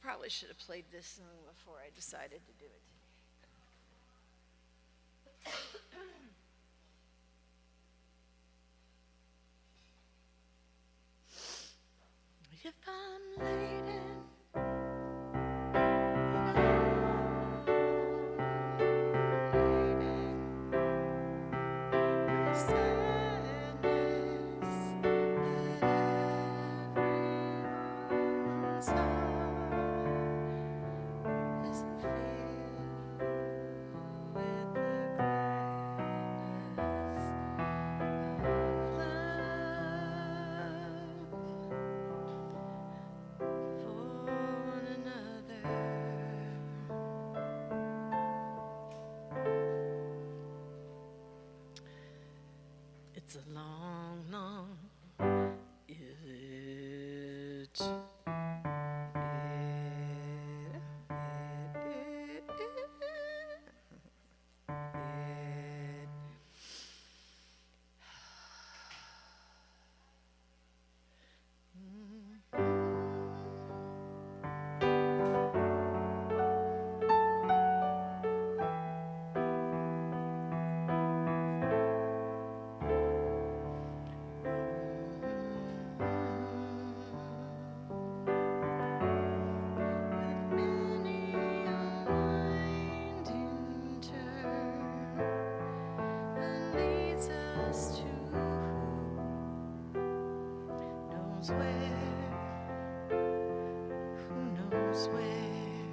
Probably should have played this song before I decided to do it. If I'm late in it's a long, long, knows where, who knows where,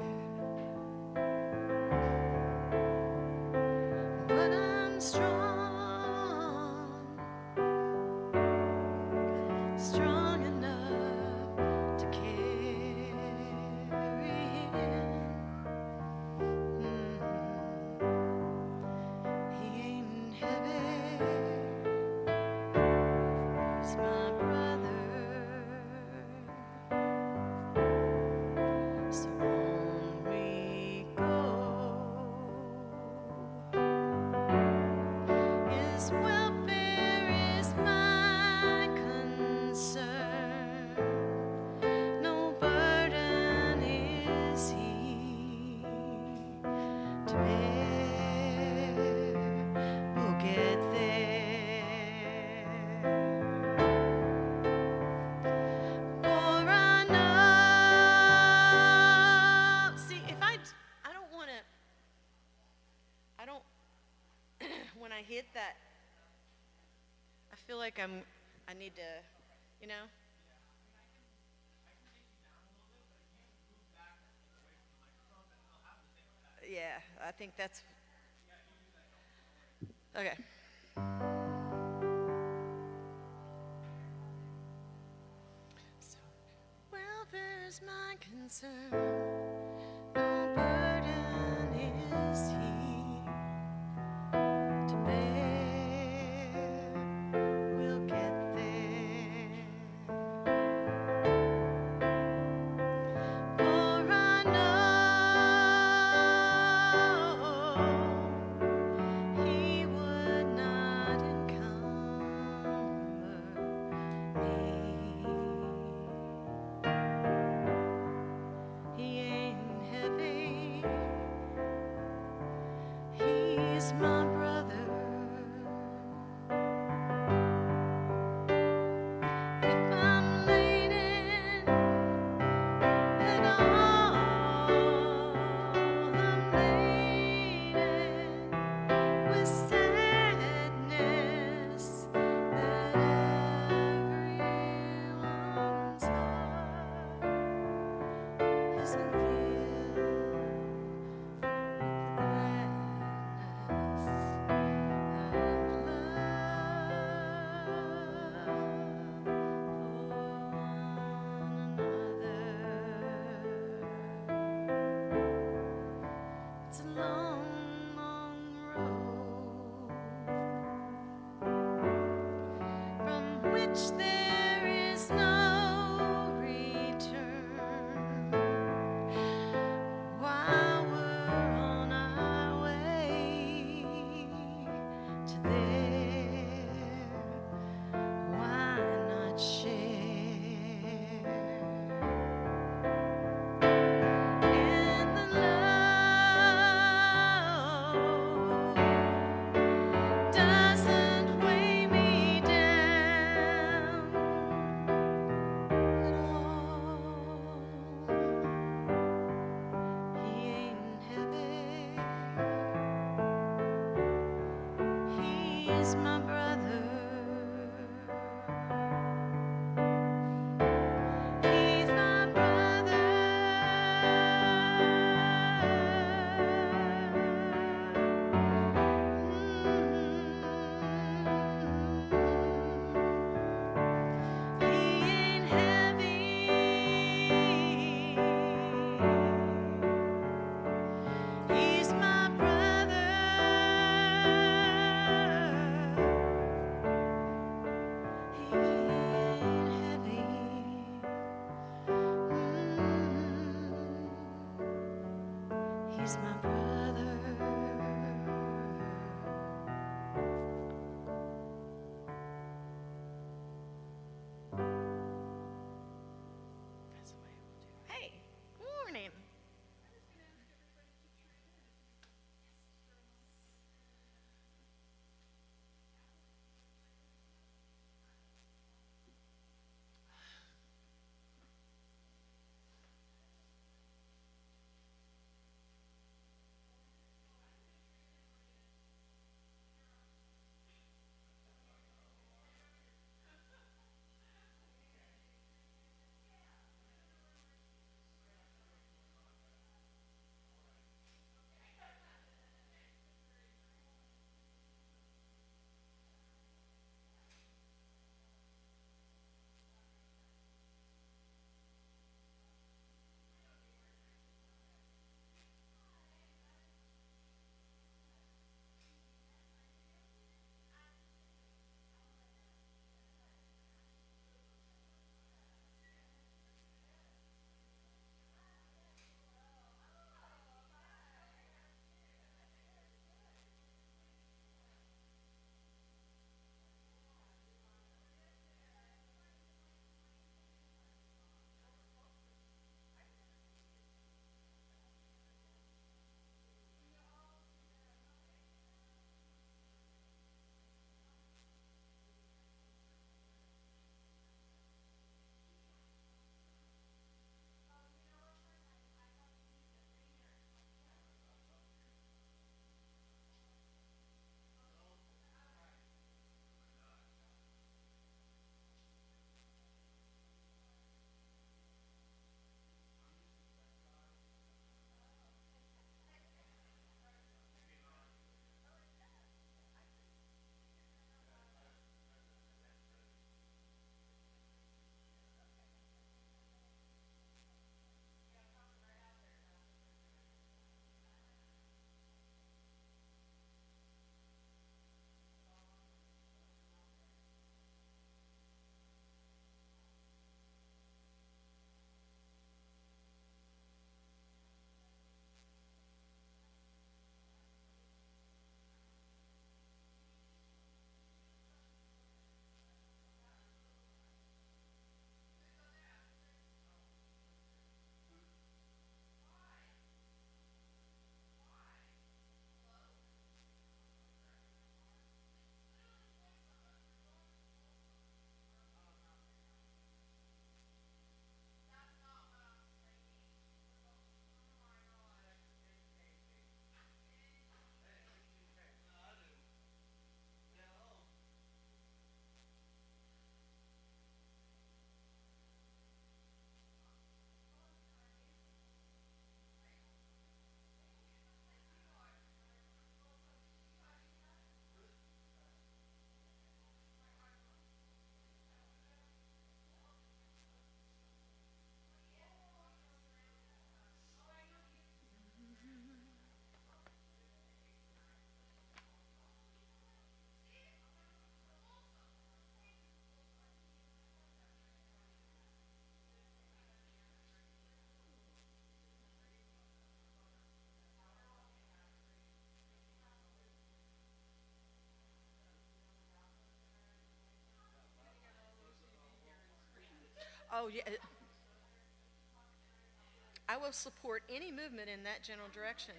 but I'm strong, strong enough to carry him. He ain't heavy, he's my brother, so on we go. His welfare is my concern, no burden is he to bear. We'll get there, for I know. See, if I don't want to, I don't, when I hit that, I feel like I need to, you know? Yeah, I think that's, okay. So, welfare's my concern, no burden is he to bear. We'll get there, for I know he would not encumber me. He ain't heavy, he's my brother. If I'm laden at all, I'm laden with sadness that everyone's heart isn't filled with the gladness of love for one another. It's a long, long road from which there is no return. While we're on our way to there, why not share in the love? Doesn't weigh me down at all. He ain't heavy, he's my brother. He's my brother. He ain't heavy, he's my brother. He ain't heavy. He's my brother. That's the way we'll do. Hey, morning. Oh, yeah. I will support any movement in that general direction.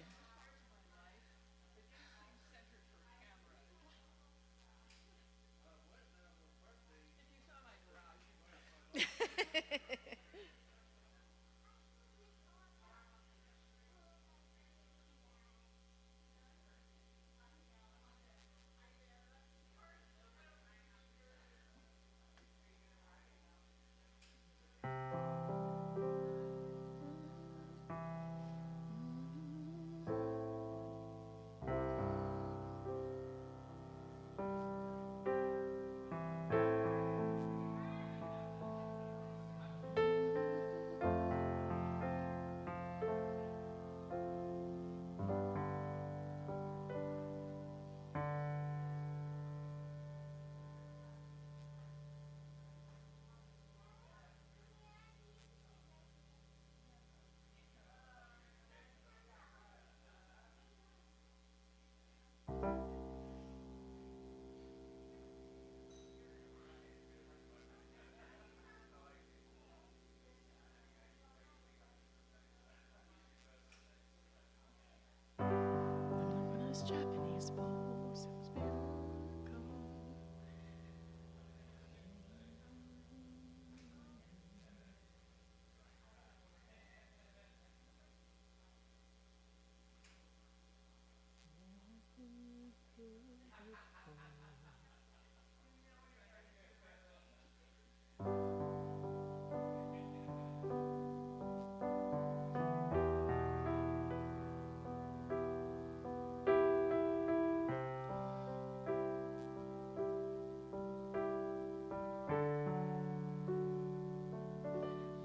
One of those Japanese bowls. It was been long ago.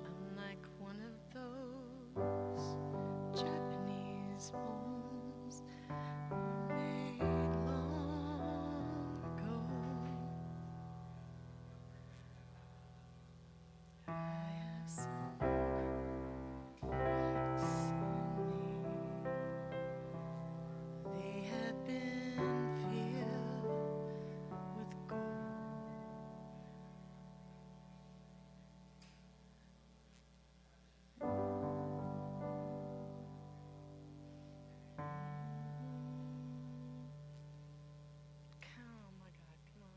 I'm like one of those Japanese bowls made long ago. I have some cracks in me. They have been filled with gold. Oh my God, come on.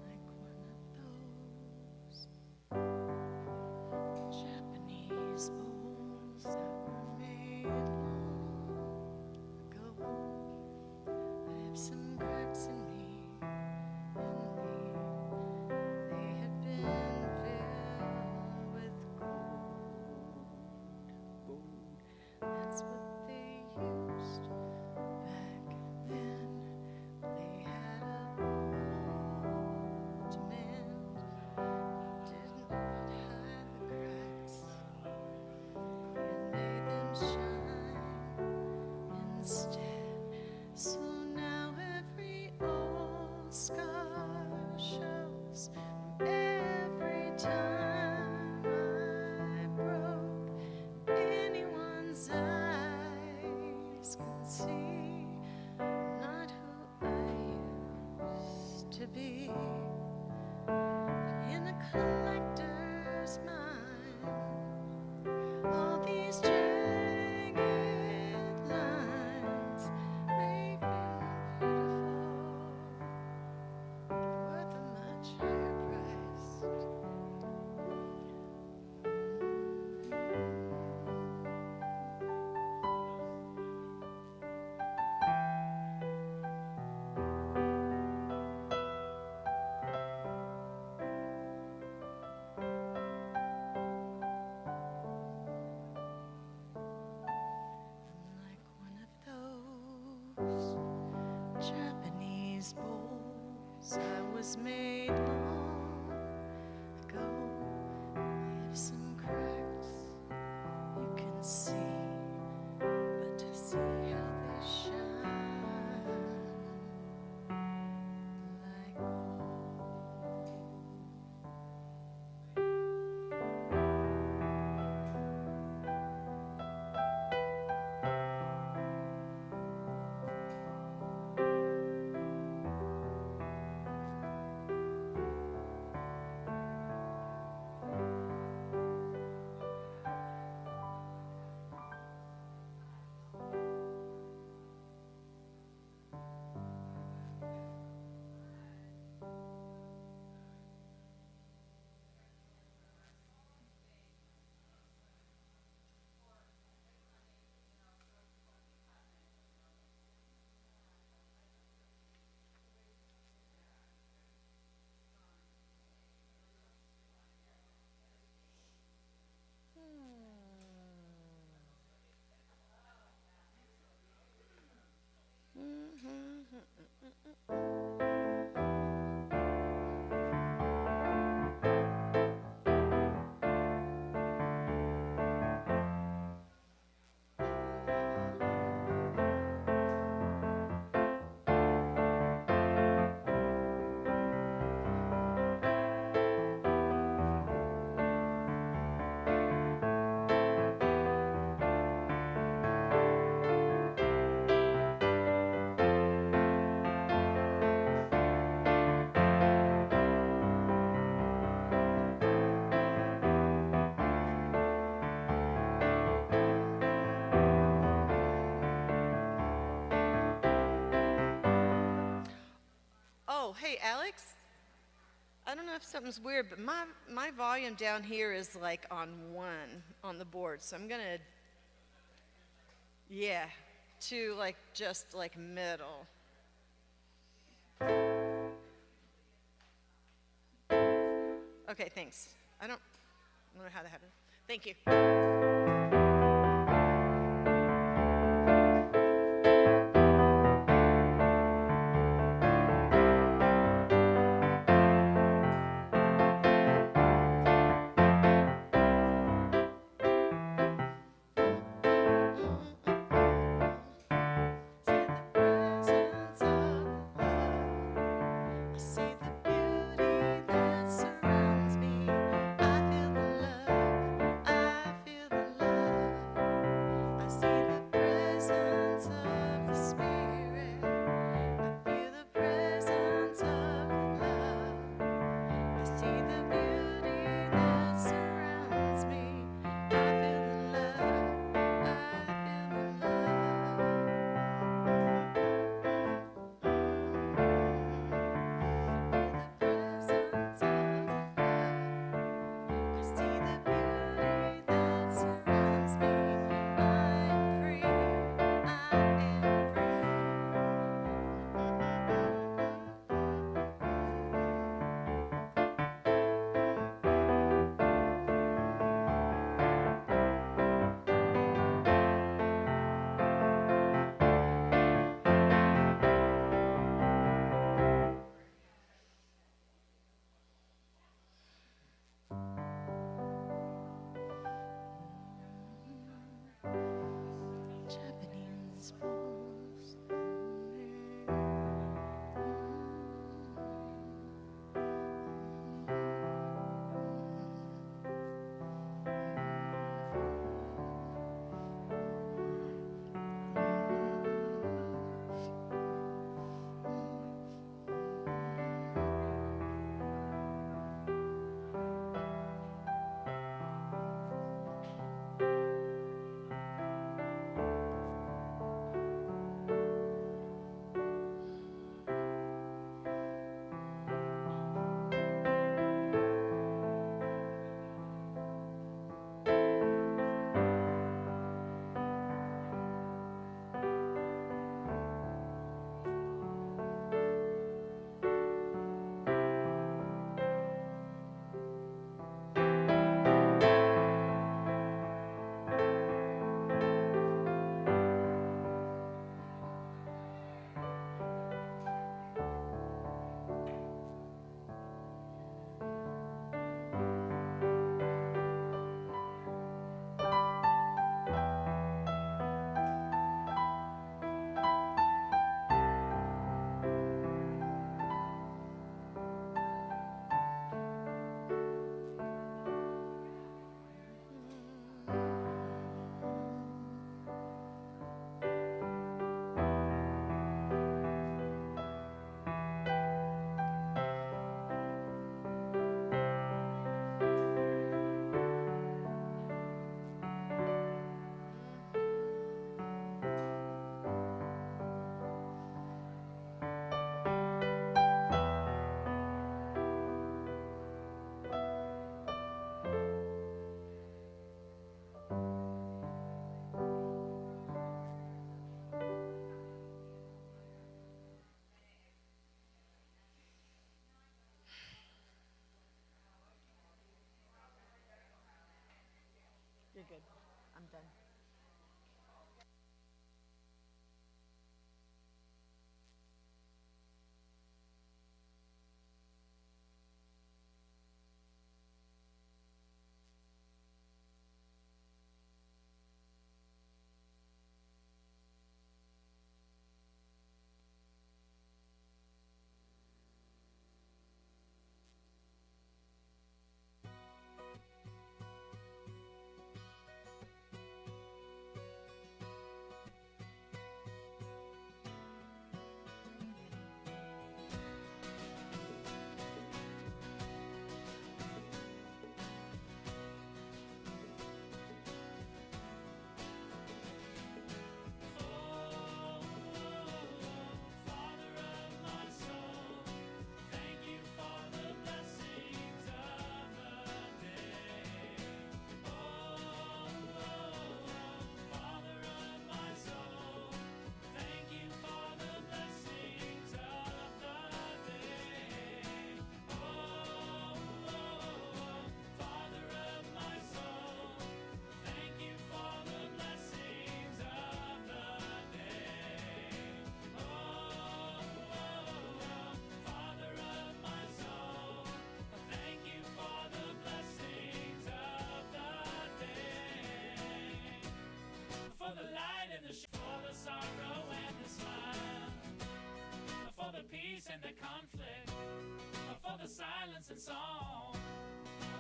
Like one of those Japanese bowls that were made long ago. I have some cracks in me, They have been filled with gold. That's what they used back then. They had a bowl to mend. Didn't hide the cracks. It made them shine instead. So now every old scar shows. Every time I broke anyone's eyes can see I'm not who I used to be. In a collector's mind, all these jagged lines may be beautiful, worth a much higher price. I'm like one of those Japanese bowls I was made long ago. I have some cracks you can see, but to see how they shine like gold. Hey, Alex, I don't know if something's weird, but my volume down here is like on 1 on the board. So I'm going to, yeah, to like just like middle. Okay, thanks. I don't know how that happened. Thank you. Japanese balls. You're good. I'm done. peace and the conflict, for the silence and song,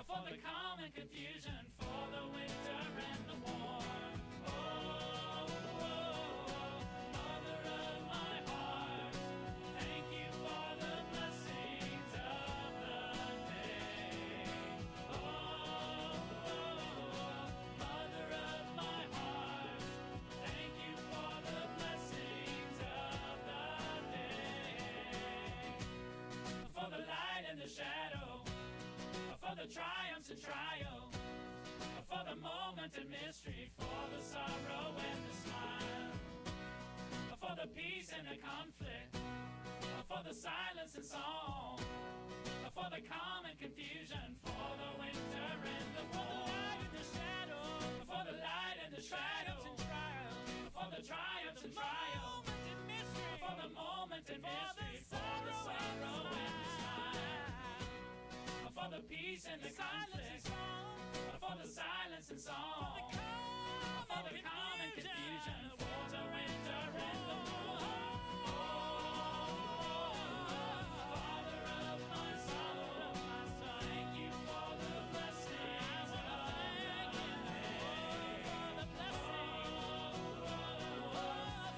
for the calm and confusion, for the winter and the warm. Oh, mother of my heart, thank you for the blessings of the day. Oh, mother of my heart, thank you for the blessings of the day. For the light and the shadow, for the triumphs and trials, for the moment and mystery, for the sorrow and the smile, for the peace and the conflict, for the silence and song, for the calm and confusion, for the winter and the warm, for the light and the shadow, for the triumphs and trials, for the moment and mystery, for the sorrow and the smile, for the peace and the conflict, for the silence and song, for the calm and confusion, for the winter and the warm. Father of my soul, thank you for the blessings of the day.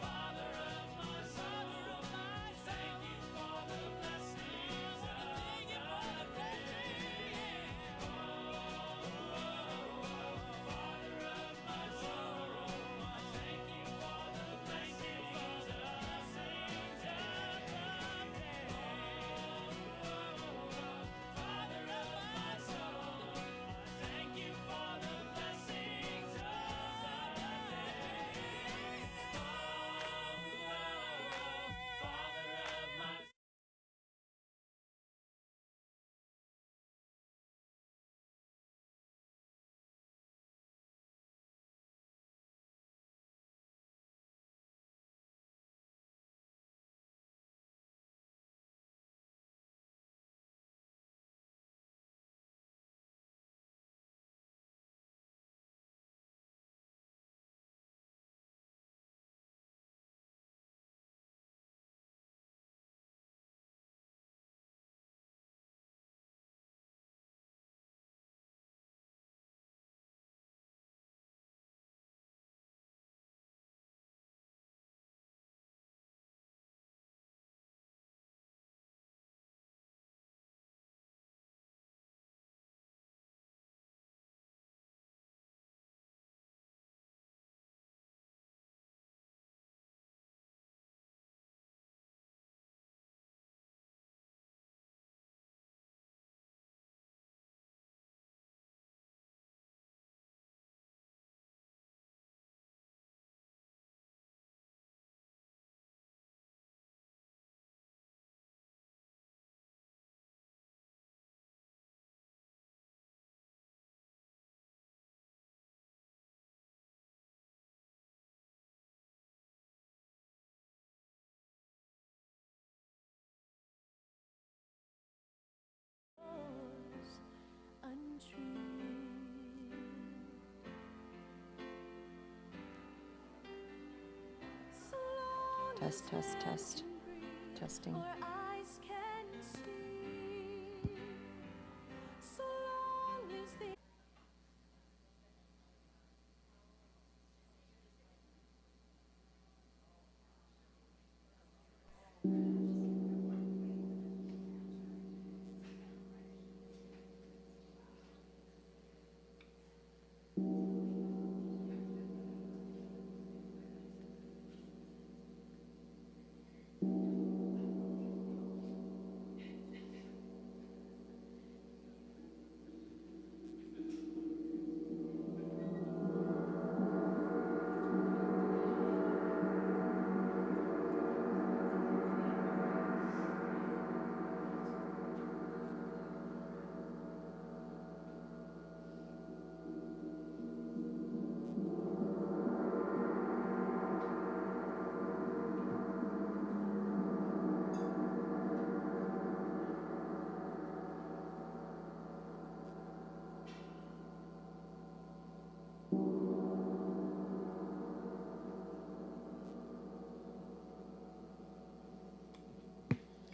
Father of my soul, thank you for the blessings of the day. Test, test, test. Testing.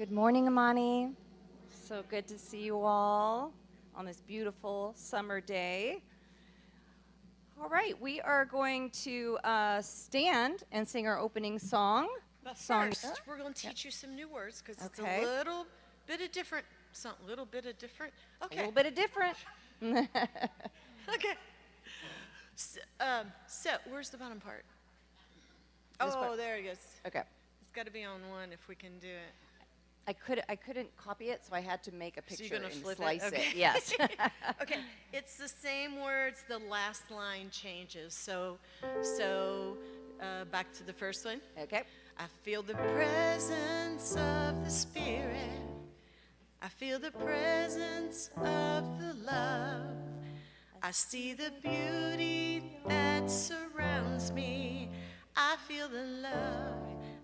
Good morning, Amani. So good to see you all on this beautiful summer day. All right, we are going to stand and sing our opening song. But Song- first, we're going to teach you some new words because it's Okay. a little bit of different. Little bit of different. Okay. A little bit of different. Okay. So, where's the bottom part? This part. There it goes. Okay. It's got to be on one if we can do it. I couldn't copy it, so I had to make a So picture you're gonna and flip slice it? Okay. Yes. Okay, it's the same words. The last line changes. So back to the first one. Okay. I feel the presence of the Spirit. I feel the presence of the love. I see the beauty that surrounds me. I feel the love.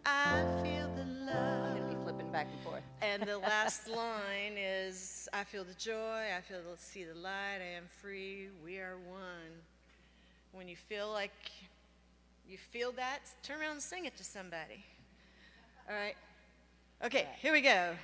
I feel the I'm love. going to be flipping back and forth. And the last line is, I feel the joy, see the light, I am free, we are one. When you feel like you feel that, turn around and sing it to somebody. All right? Okay, here we go.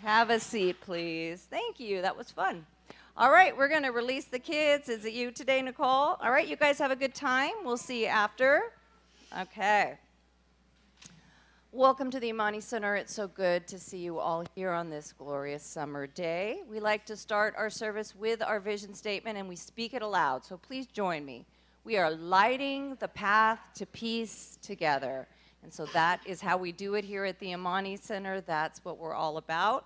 Have a seat, please. Thank you. That was fun. All right, we're going to release the kids. Is it you today, Nicole? All right, you guys have a good time. We'll see you after. Okay. Welcome to the Amani Center. It's so good to see you all here on this glorious summer day. We like to start our service with our vision statement, and we speak it aloud, so please join me. We are lighting the path to peace together. And so that is how we do it here at the Amani Center. That's what we're all about.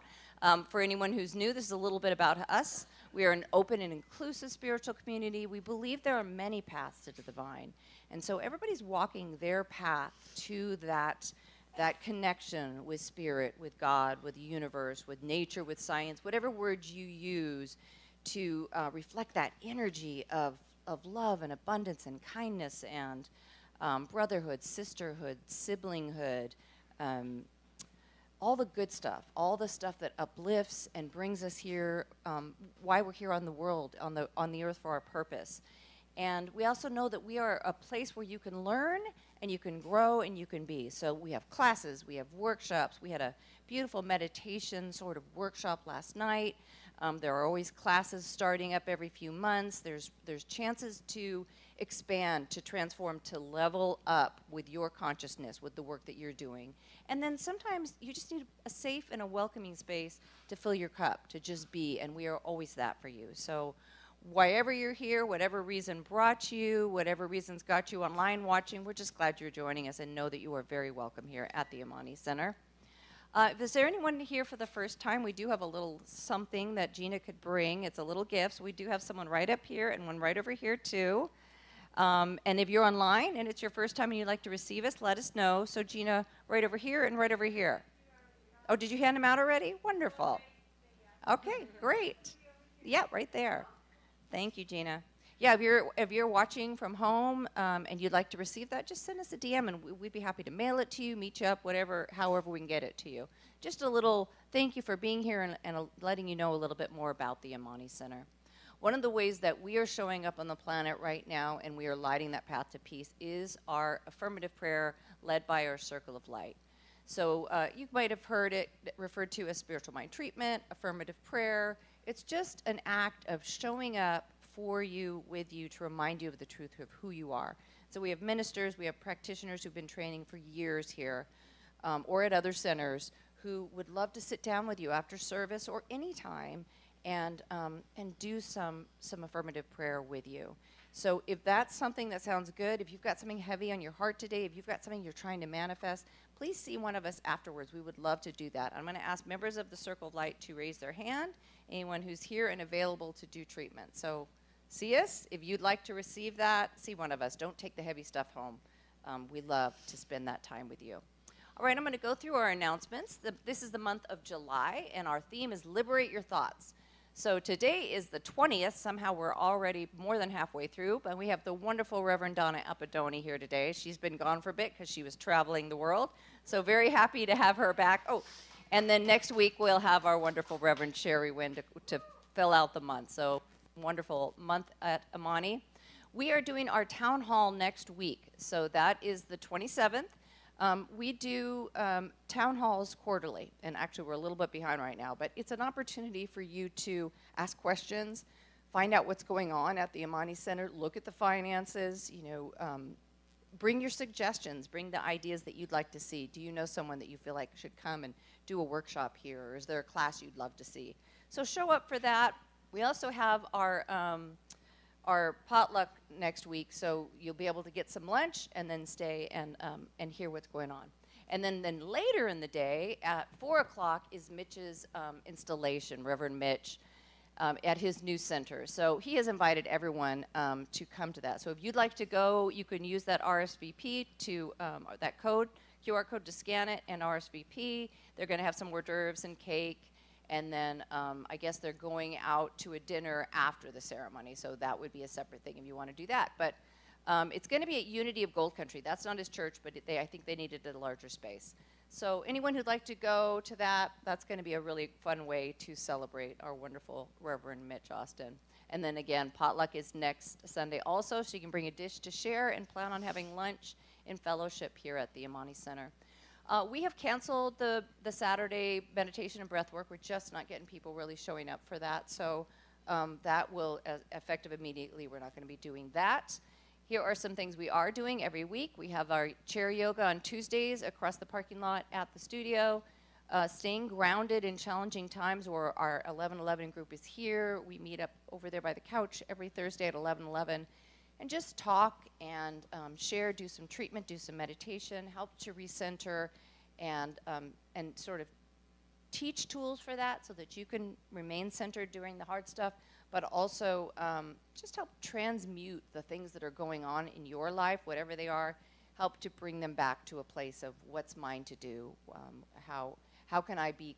For anyone who's new, this is a little bit about us. We are an open and inclusive spiritual community. We believe there are many paths to the divine. And so everybody's walking their path to that connection with spirit, with God, with the universe, with nature, with science, whatever words you use to reflect that energy of love and abundance and kindness and brotherhood, sisterhood, siblinghood, all the good stuff, all the stuff that uplifts and brings us here, why we're here on the world, on the earth for our purpose. And we also know that we are a place where you can learn and you can grow and you can be. So we have classes, we have workshops. We had a beautiful meditation sort of workshop last night. There are always classes starting up every few months. There's chances to expand, to transform, to level up with your consciousness, with the work that you're doing. And then sometimes you just need a safe and a welcoming space to fill your cup, to just be, and we are always that for you. So wherever you're here, whatever reason brought you, whatever reasons got you online watching, we're just glad you're joining us and know that you are very welcome here at the Amani Center. Is there anyone here for the first time? We do have a little something that Gina could bring. It's a little gift. So we do have someone right up here and one right over here too. And if you're online and it's your first time and you'd like to receive us, let us know. So Gina, right over here and right over here. Oh, did you hand them out already? Wonderful. Okay, great. Yeah, right there. Thank you, Gina. Yeah, if you're watching from home and you'd like to receive that, just send us a DM and we'd be happy to mail it to you, meet you up, however we can get it to you. Just a little thank you for being here and letting you know a little bit more about the Amani Center. One of the ways that we are showing up on the planet right now and we are lighting that path to peace is our affirmative prayer led by our Circle of Light. So you might have heard it referred to as spiritual mind treatment, affirmative prayer. It's just an act of showing up for you, with you, to remind you of the truth of who you are. So we have ministers, we have practitioners who've been training for years here or at other centers who would love to sit down with you after service or any time and do some affirmative prayer with you. So if that's something that sounds good, if you've got something heavy on your heart today, if you've got something you're trying to manifest, please see one of us afterwards. We would love to do that. I'm going to ask members of the Circle of Light to raise their hand, anyone who's here and available to do treatment. So see us. If you'd like to receive that, see one of us. Don't take the heavy stuff home. We love to spend that time with you. All right, I'm going to go through our announcements. This is the month of July, and our theme is Liberate Your Thoughts. So today is the 20th. Somehow we're already more than halfway through, but we have the wonderful Reverend Donna Apadoni here today. She's been gone for a bit because she was traveling the world. So very happy to have her back. Oh, and then next week we'll have our wonderful Reverend Sherry Wynn to fill out the month. So wonderful month at Amani. We are doing our town hall next week. So that is the 27th. We do town halls quarterly, and actually we're a little bit behind right now, but it's an opportunity for you to ask questions, find out what's going on at the Amani Center, look at the finances, bring your suggestions, bring the ideas that you'd like to see. Do you know someone that you feel like should come and do a workshop here, or is there a class you'd love to see? So show up for that. We also have our potluck next week, so you'll be able to get some lunch and then stay and hear what's going on. And then later in the day at 4 o'clock is Mitch's installation, Reverend Mitch, at his new center. So he has invited everyone to come to that. So if you'd like to go, you can use that RSVP to that code, QR code to scan it and RSVP. They're going to have some hors d'oeuvres and cake. And then I guess they're going out to a dinner after the ceremony, so that would be a separate thing if you want to do that. But it's going to be at Unity of Gold Country. That's not his church, but I think they needed a larger space. So anyone who'd like to go to that, that's going to be a really fun way to celebrate our wonderful Reverend Mitch Austin. And then again, potluck is next Sunday also, so you can bring a dish to share and plan on having lunch in fellowship here at the Amani Center. We have canceled the Saturday meditation and breath work. We're just not getting people really showing up for that. So that will, effective immediately, we're not going to be doing that. Here are some things we are doing every week. We have our chair yoga on Tuesdays across the parking lot at the studio. Staying grounded in challenging times, where our 11:11 group is here. We meet up over there by the couch every Thursday at 11:11. And just talk and share, do some treatment, do some meditation, help to recenter, and sort of teach tools for that so that you can remain centered during the hard stuff, but also just help transmute the things that are going on in your life, whatever they are, help to bring them back to a place of what's mine to do, how can I be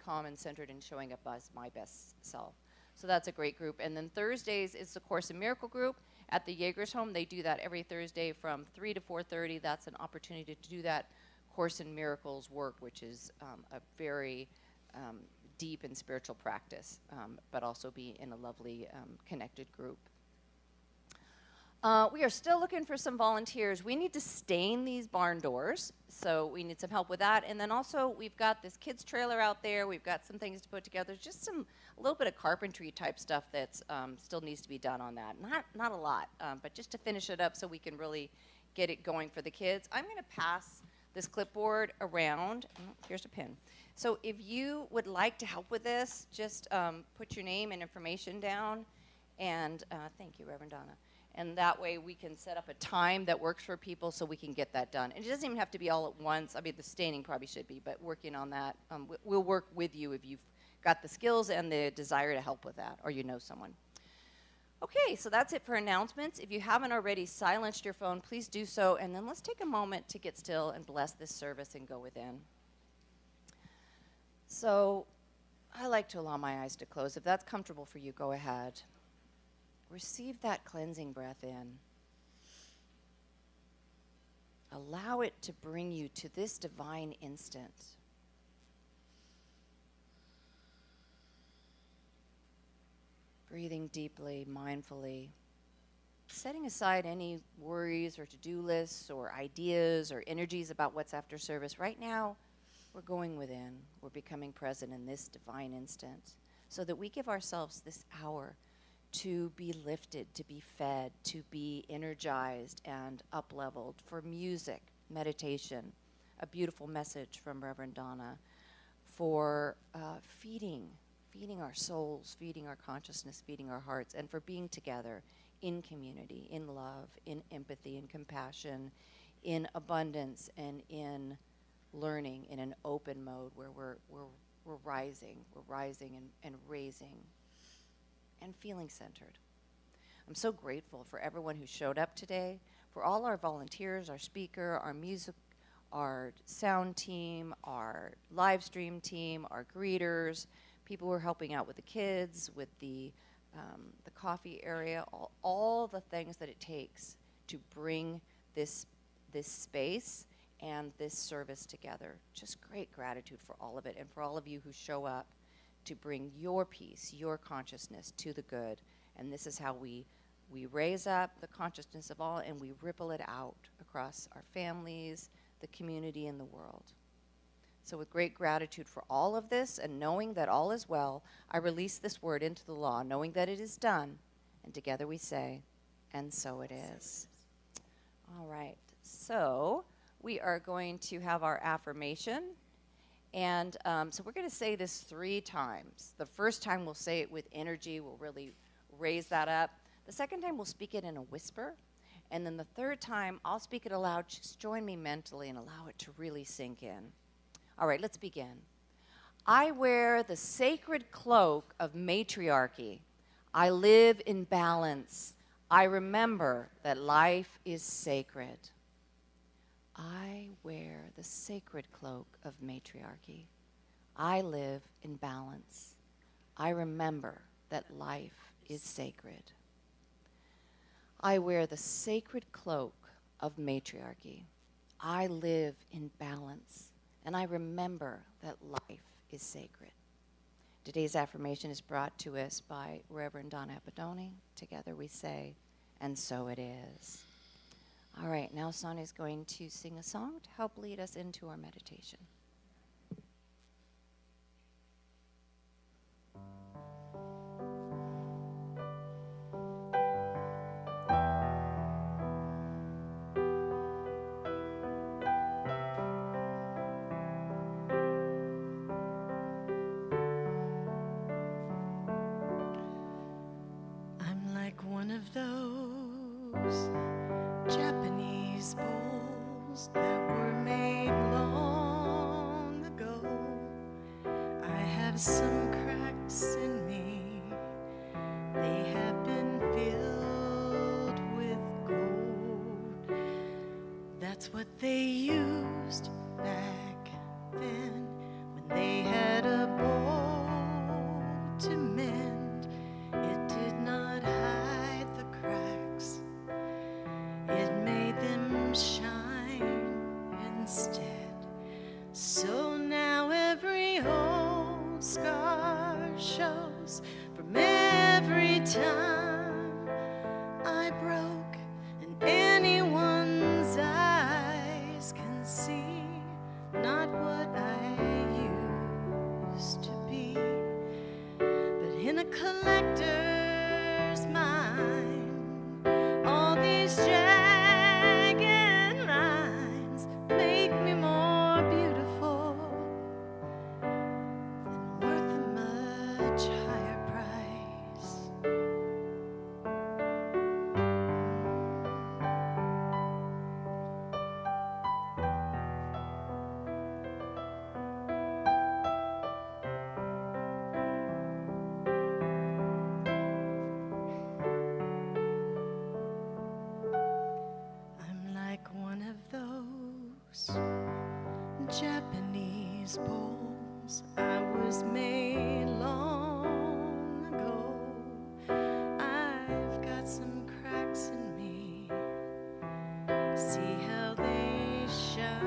calm and centered and showing up as my best self. So that's a great group. And then Thursdays is the Course in Miracle group at the Jaegers home. They do that every Thursday from 3 to 4:30. That's an opportunity to do that Course in Miracles work, which is a very deep and spiritual practice, but also be in a lovely connected group. We are still looking for some volunteers. We need to stain these barn doors, so we need some help with that. And then also, we've got this kids trailer out there. We've got some things to put together, just a little bit of carpentry type stuff that's still needs to be done on that. Not a lot, but just to finish it up so we can really get it going for the kids. I'm going to pass this clipboard around. Oh, here's a pin. So if you would like to help with this, just put your name and information down. And thank you, Reverend Donna. And that way we can set up a time that works for people so we can get that done. And it doesn't even have to be all at once. I mean, the staining probably should be, but working on that, we'll work with you if you've got the skills and the desire to help with that, or you know someone. Okay, so that's it for announcements. If you haven't already silenced your phone, please do so. And then let's take a moment to get still and bless this service and go within. So I like to allow my eyes to close. If that's comfortable for you, go ahead. Receive that cleansing breath in. Allow it to bring you to this divine instant. Breathing deeply, mindfully, setting aside any worries or to-do lists or ideas or energies about what's after service. Right now, we're going within. We're becoming present in this divine instant so that we give ourselves this hour to be lifted, to be fed, to be energized and up-leveled for music, meditation, a beautiful message from Reverend Donna, for feeding our souls, feeding our consciousness, feeding our hearts, and for being together in community, in love, in empathy, in compassion, in abundance, and in learning in an open mode where we're rising and raising and feeling centered. I'm so grateful for everyone who showed up today, for all our volunteers, our speaker, our music, our sound team, our live stream team, our greeters, people who are helping out with the kids, with the coffee area, all the things that it takes to bring this space and this service together. Just great gratitude for all of it, and for all of you who show up to bring your peace, your consciousness to the good. And this is how we raise up the consciousness of all, and we ripple it out across our families, the community, and the world. So with great gratitude for all of this, and knowing that all is well, I release this word into the law, knowing that it is done. And together we say, and so it is. All right. So we are going to have our affirmation. And so we're going to say this 3 times. The first time we'll say it with energy. We'll really raise that up. The second time we'll speak it in a whisper. And then the third time I'll speak it aloud. Just join me mentally and allow it to really sink in. All right, let's begin. I wear the sacred cloak of matriarchy. I live in balance. I remember that life is sacred. I wear the sacred cloak of matriarchy. I live in balance. I remember that life is sacred. I wear the sacred cloak of matriarchy. I live in balance. And I remember that life is sacred. Today's affirmation is brought to us by Reverend Donna Abadoni. Together we say, and so it is. All right, now Sonia is going to sing a song to help lead us into our meditation. I'm like one of those Japanese bowls that were made long ago. I have some cracks in me. They have been filled with gold. That's what they used back then when they had a bowl to mend. It did not hide the cracks. It made them shine instead. So now every old scar shows from every time I broke, and anyone's eyes can see not what I used to be, but in a collector's mind, all these jagged lines make me more beautiful Japanese bowls I was made long ago. I've got some cracks in me. See how they shine.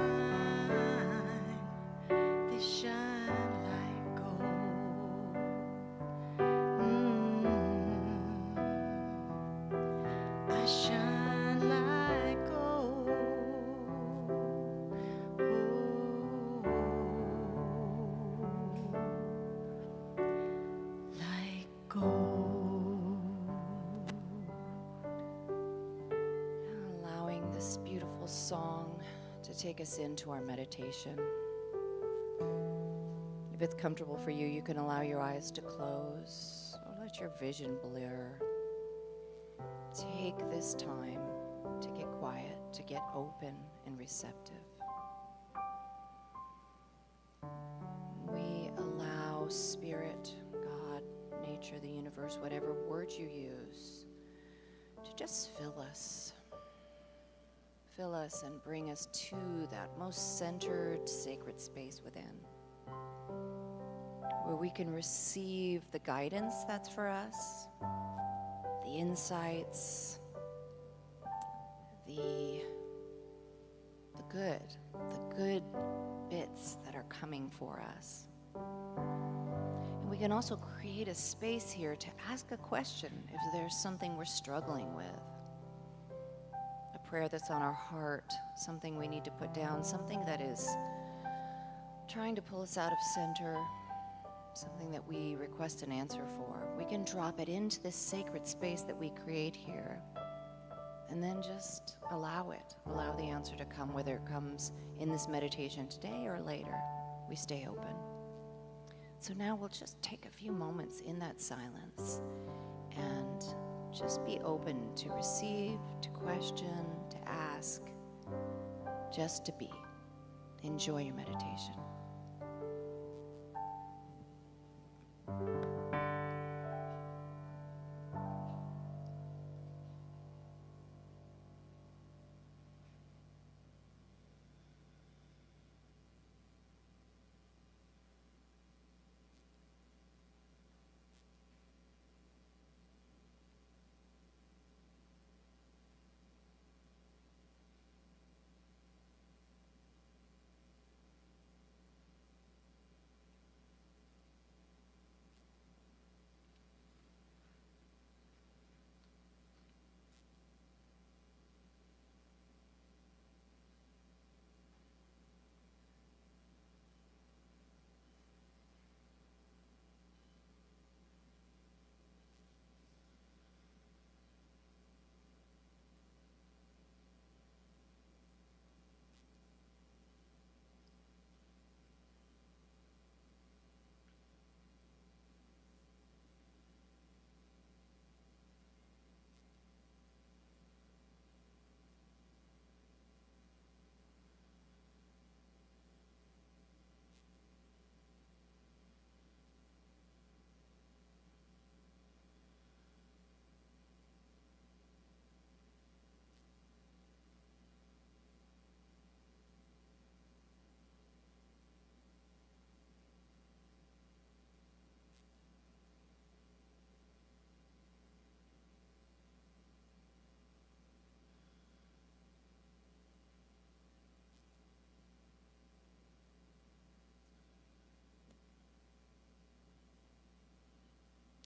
They shine like gold. I shine like gold. Like gold. Allowing this beautiful song to take us into our meditation. If it's comfortable for you, you can allow your eyes to close or let your vision blur. Take this time to get quiet, to get open and receptive. We allow Spirit, God, nature, the universe, whatever word you use, to just fill us. Fill us and bring us to that most centered, sacred space within, where we can receive the guidance that's for us, the insights, the good bits that are coming for us. And we can also create a space here to ask a question if there's something we're struggling with, a prayer that's on our heart, something we need to put down, something that is trying to pull us out of center, something that we request an answer for. We can drop it into this sacred space that we create here, and then just allow the answer to come, whether it comes in this meditation today or later. We stay open. So now we'll just take a few moments in that silence and just be open to receive, to question, to ask, just to be. Enjoy your meditation.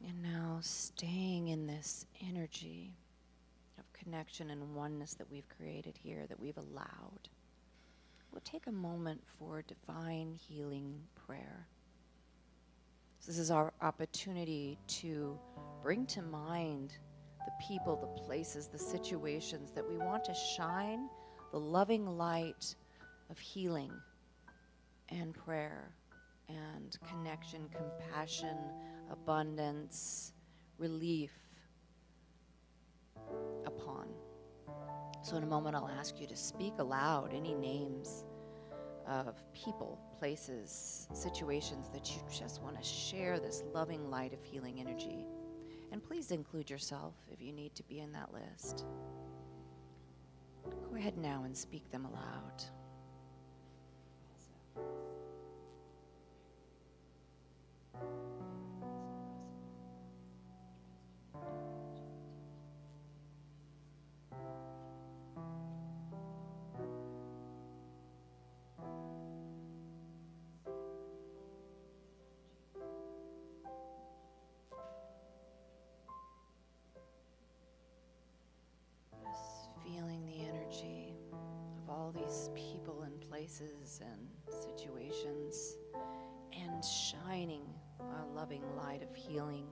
And now staying in this energy of connection and oneness that we've created here, that we've allowed, we'll take a moment for divine healing prayer. So this is our opportunity to bring to mind the people, the places, the situations that we want to shine the loving light of healing and prayer and connection, compassion, abundance, relief upon. So in a moment I'll ask you to speak aloud any names of people, places, situations that you just want to share this loving light of healing energy. And please include yourself if you need to be in that list. Go ahead now and speak them aloud. places and situations, and shining a loving light of healing,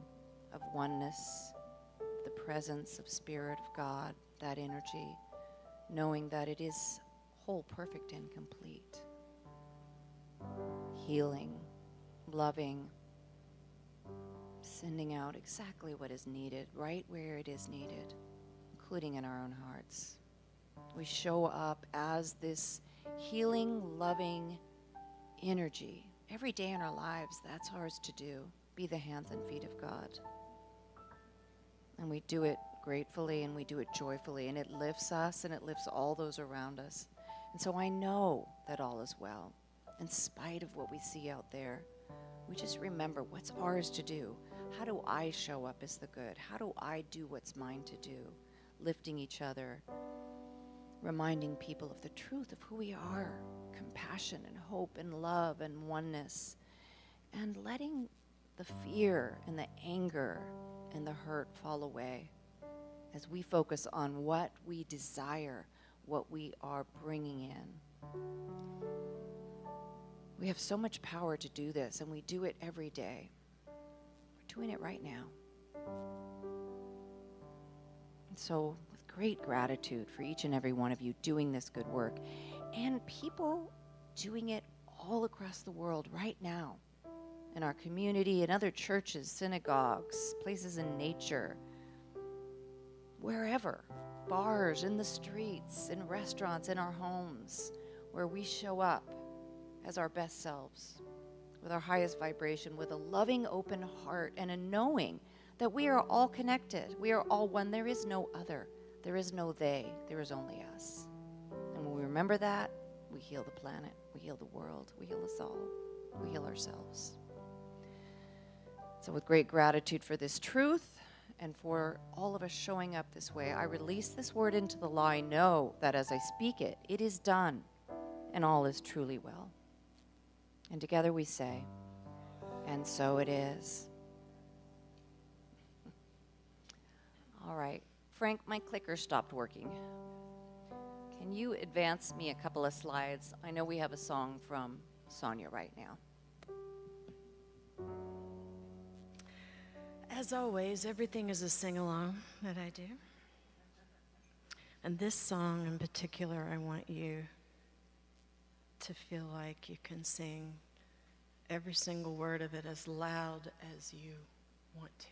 of oneness, the presence of Spirit of God, that energy, knowing that it is whole, perfect, and complete. Healing, loving, sending out exactly what is needed, right where it is needed, including in our own hearts. We show up as this healing, loving energy. Every day in our lives, that's ours to do. Be the hands and feet of God. And we do it gratefully and we do it joyfully, and it lifts us and it lifts all those around us. And so I know that all is well. In spite of what we see out there, we just remember what's ours to do. How do I show up as the good? How do I do what's mine to do? Lifting each other, reminding people of the truth of who we are, compassion and hope and love and oneness, and letting the fear and the anger and the hurt fall away as we focus on what we desire, what we are bringing in. We have so much power to do this, and we do it every day. We're doing it right now. And so, with great gratitude for each and every one of you doing this good work, and people doing it all across the world right now, in our community, in other churches, synagogues, places in nature, wherever, bars, in the streets, in restaurants, in our homes, where we show up as our best selves, with our highest vibration, with a loving, open heart, and a knowing that we are all connected. We are all one. There is no other. There is no they. There is only us. And when we remember that, we heal the planet. We heal the world. We heal us all. We heal ourselves. So with great gratitude for this truth and for all of us showing up this way, I release this word into the law. I know that as I speak it, it is done, and all is truly well. And together we say, and so it is. All right. Frank, my clicker stopped working. Can you advance me a couple of slides? I know we have a song from Sonia right now. As always, everything is a sing-along that I do. And this song in particular, I want you to feel like you can sing every single word of it as loud as you want to.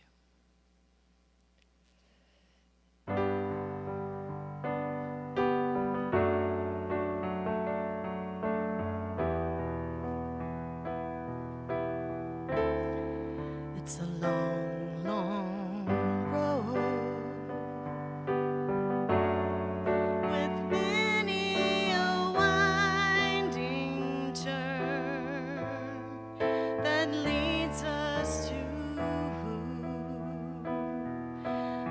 It's a long, long road with many a winding turn that leads us to who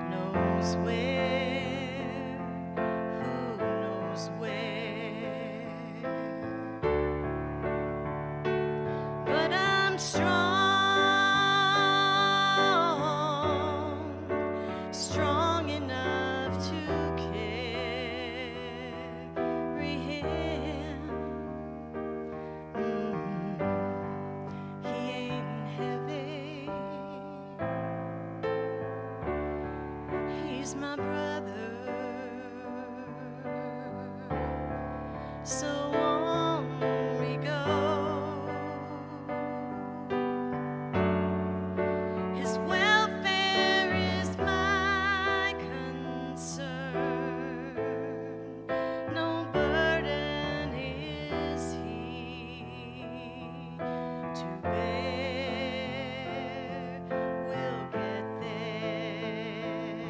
knows where, who knows where. But I'm strong. Strong enough to carry him. He ain't heavy. He's my brother. So on we go. His welfare is my concern. No burden is he to bear. We'll get there.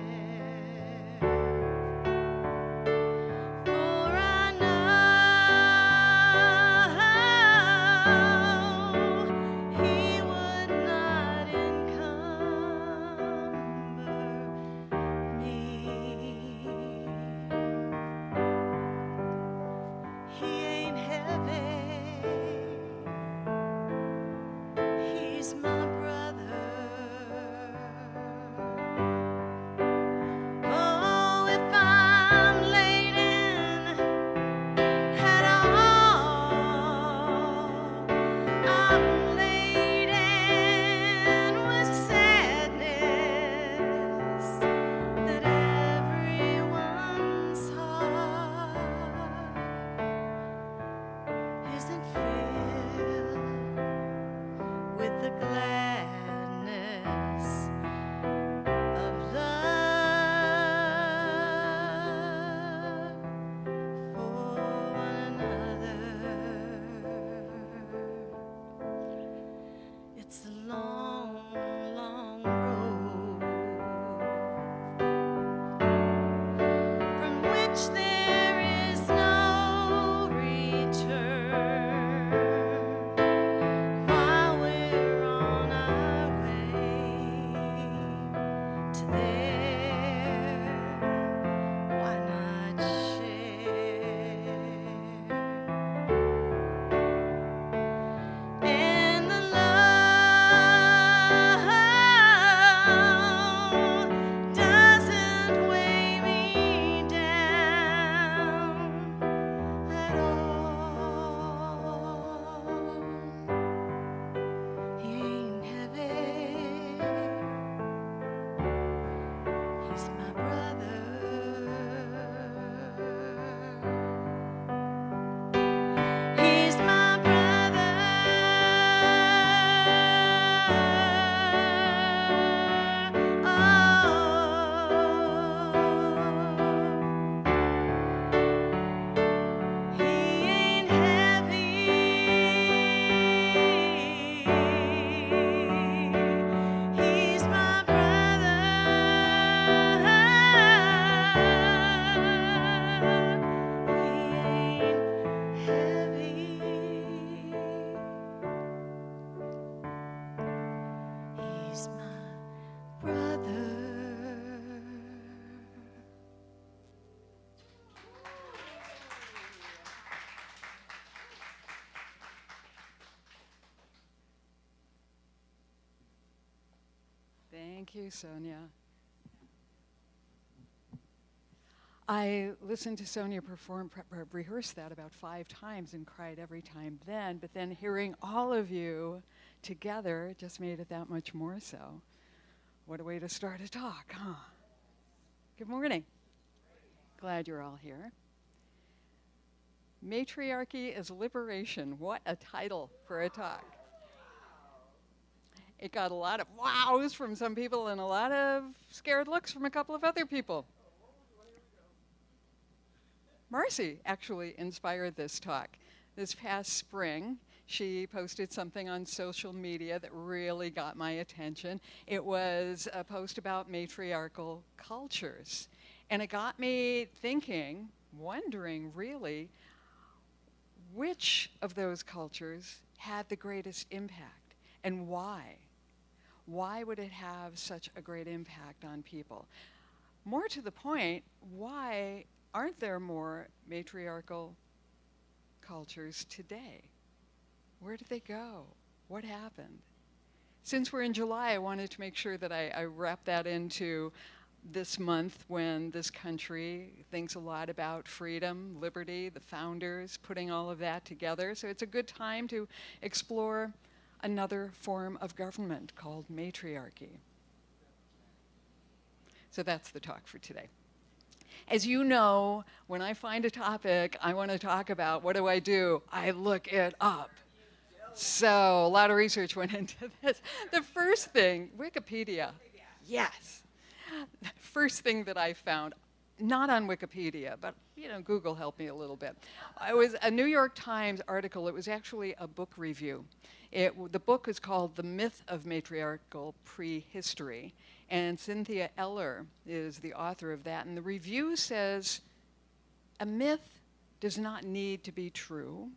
which there is no return. While we're on our way to there, why not share in the love doesn't weigh me down at all. He ain't heavy, he's my brother. He's my brother. Oh, he ain't heavy. He's my brother. He ain't heavy. He's my brother. Thank you, Sonia. I listened to Sonia rehearse that about 5 times and cried every time then, but then hearing all of you together just made it that much more so. What a way to start a talk, huh? Good morning. Glad you're all here. Matriarchy is Liberation. What a title for a talk. It got a lot of wows from some people and a lot of scared looks from a couple of other people. Marcy actually inspired this talk. This past spring, she posted something on social media that really got my attention. It was a post about matriarchal cultures. And it got me thinking, wondering really, which of those cultures had the greatest impact and why? Why would it have such a great impact on people? More to the point, why aren't there more matriarchal cultures today? Where did they go? What happened? Since we're in July, I wanted to make sure that I wrap that into this month when this country thinks a lot about freedom, liberty, the founders, putting all of that together. So it's a good time to explore another form of government called matriarchy. So that's the talk for today. As you know, when I find a topic I want to talk about, what do? I look it up. So a lot of research went into this. The first thing, Wikipedia. Yes. The first thing that I found, not on Wikipedia, but Google helped me a little bit. It was a New York Times article. It was actually a book review. The book is called The Myth of Matriarchal Prehistory, and Cynthia Eller is the author of that. And the review says, a myth does not need to be true,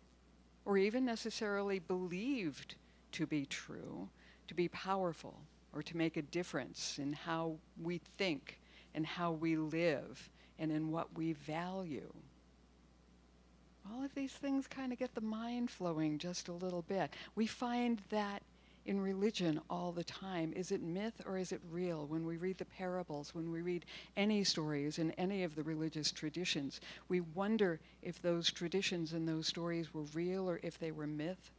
or even necessarily believed to be true, to be powerful, or to make a difference in how we think and how we live and in what we value. All of these things kind of get the mind flowing just a little bit. We find that in religion all the time. Is it myth or is it real? When we read the parables, when we read any stories in any of the religious traditions, we wonder if those traditions and those stories were real or if they were myth.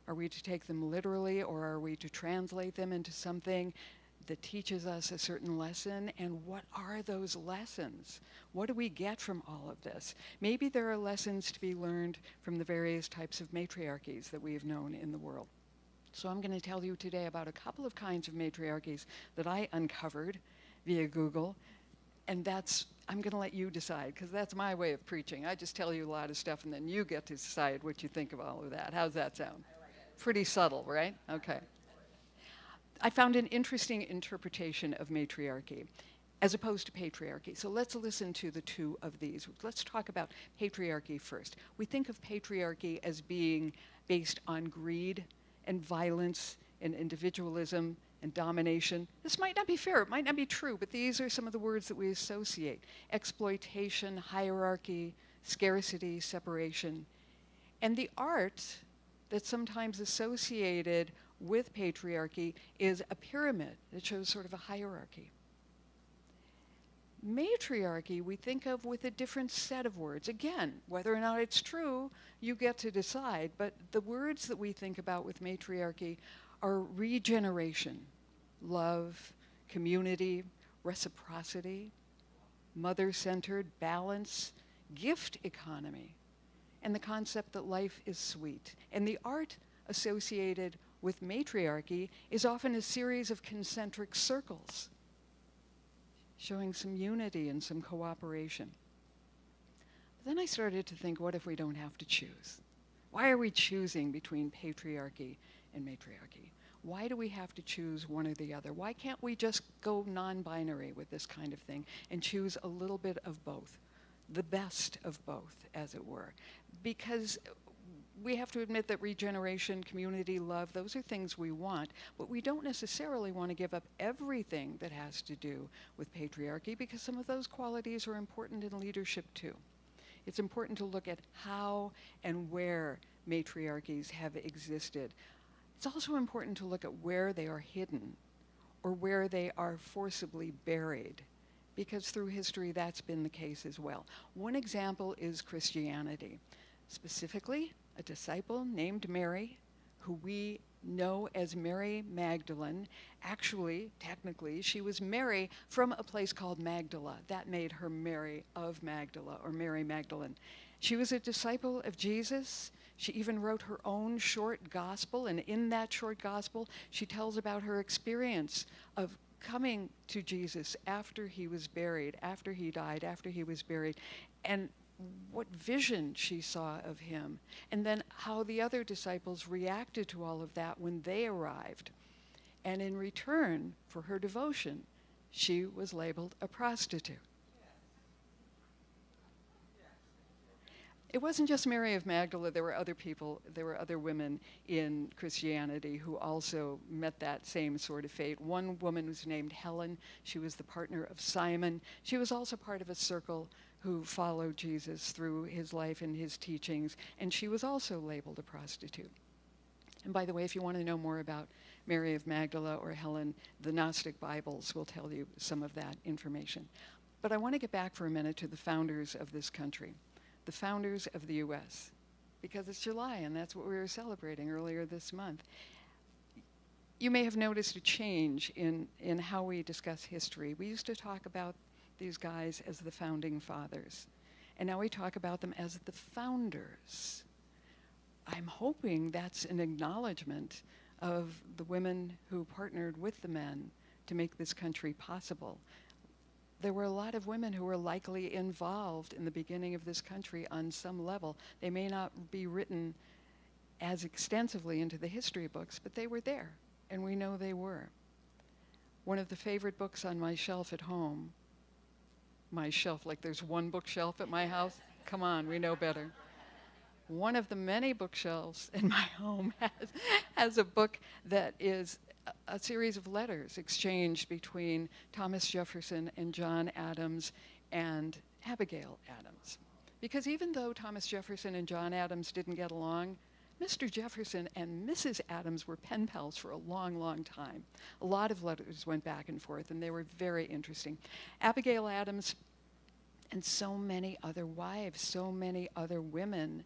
Are we to take them literally, or are we to translate them into something that teaches us a certain lesson? And what are those lessons? What do we get from all of this? Maybe there are lessons to be learned from the various types of matriarchies that we have known in the world. So I'm going to tell you today about a couple of kinds of matriarchies that I uncovered via Google. And I'm going to let you decide, because that's my way of preaching. I just tell you a lot of stuff, and then you get to decide what you think of all of that. How's that sound? Pretty subtle, right? Okay. I found an interesting interpretation of matriarchy. as opposed to patriarchy. So let's listen to the two of these. Let's talk about patriarchy first. We think of patriarchy as being based on greed and violence and individualism and domination. This might not be fair, it might not be true, but these are some of the words that we associate: exploitation, hierarchy, scarcity, separation. And the art that's sometimes associated with patriarchy is a pyramid that shows sort of a hierarchy. Matriarchy we think of with a different set of words. Again, whether or not it's true, you get to decide, but the words that we think about with matriarchy are regeneration, love, community, reciprocity, mother-centered, balance, gift economy, and the concept that life is sweet. And the art associated with matriarchy is often a series of concentric circles, showing some unity and some cooperation. But then I started to think, what if we don't have to choose? Why are we choosing between patriarchy and matriarchy? Why do we have to choose one or the other? Why can't we just go non-binary with this kind of thing and choose a little bit of both, the best of both, as it were? Because we have to admit that regeneration, community, love, those are things we want, but we don't necessarily want to give up everything that has to do with patriarchy, because some of those qualities are important in leadership too. It's important to look at how and where matriarchies have existed. It's also important to look at where they are hidden or where they are forcibly buried, because through history that's been the case as well. One example is Christianity. Specifically, a disciple named Mary, who we know as Mary Magdalene. Actually, technically, she was Mary from a place called Magdala. That made her Mary of Magdala, or Mary Magdalene. She was a disciple of Jesus. She even wrote her own short gospel, and in that short gospel, she tells about her experience of coming to Jesus after he was buried, after he died, after he was buried, and what vision she saw of him, and then how the other disciples reacted to all of that when they arrived. And in return for her devotion, she was labeled a prostitute. It wasn't just Mary of Magdala, there were other people, there were other women in Christianity who also met that same sort of fate. One woman was named Helen. She was the partner of Simon. She was also part of a circle who followed Jesus through his life and his teachings, and she was also labeled a prostitute. And by the way, if you want to know more about Mary of Magdala or Helen, the Gnostic Bibles will tell you some of that information. But I want to get back for a minute to the founders of this country, the founders of the US, because it's July and that's what we were celebrating earlier this month. You may have noticed a change in how we discuss history. We used to talk about these guys as the founding fathers, and now we talk about them as the founders. I'm hoping that's an acknowledgement of the women who partnered with the men to make this country possible. There were a lot of women who were likely involved in the beginning of this country on some level. They may not be written as extensively into the history books, but they were there, and we know they were. One of the favorite books on my shelf at home, my shelf, like there's one bookshelf at my house? Come on, we know better. One of the many bookshelves in my home has a book that is a series of letters exchanged between Thomas Jefferson and John Adams and Abigail Adams. Because even though Thomas Jefferson and John Adams didn't get along, Mr. Jefferson and Mrs. Adams were pen pals for a long, long time. A lot of letters went back and forth, and they were very interesting. Abigail Adams and so many other wives, so many other women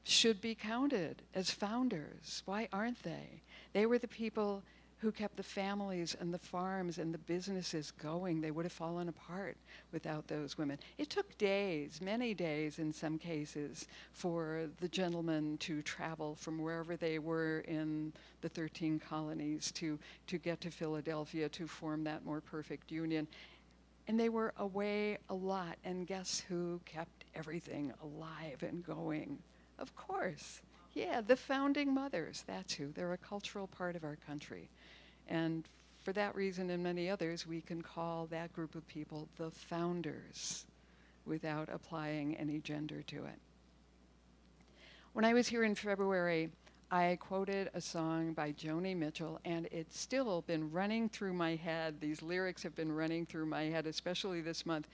should be counted as founders. Why aren't they? They were the people who kept the families and the farms and the businesses going. They would have fallen apart without those women. It took days, many days in some cases, for the gentlemen to travel from wherever they were in the 13 colonies to get to Philadelphia to form that more perfect union. And they were away a lot, and guess who kept everything alive and going? Of course. Yeah, the founding mothers, that's who. They're a cultural part of our country. And for that reason and many others, we can call that group of people the founders without applying any gender to it. When I was here in February, I quoted a song by Joni Mitchell, and it's still been running through my head. These lyrics have been running through my head, especially this month.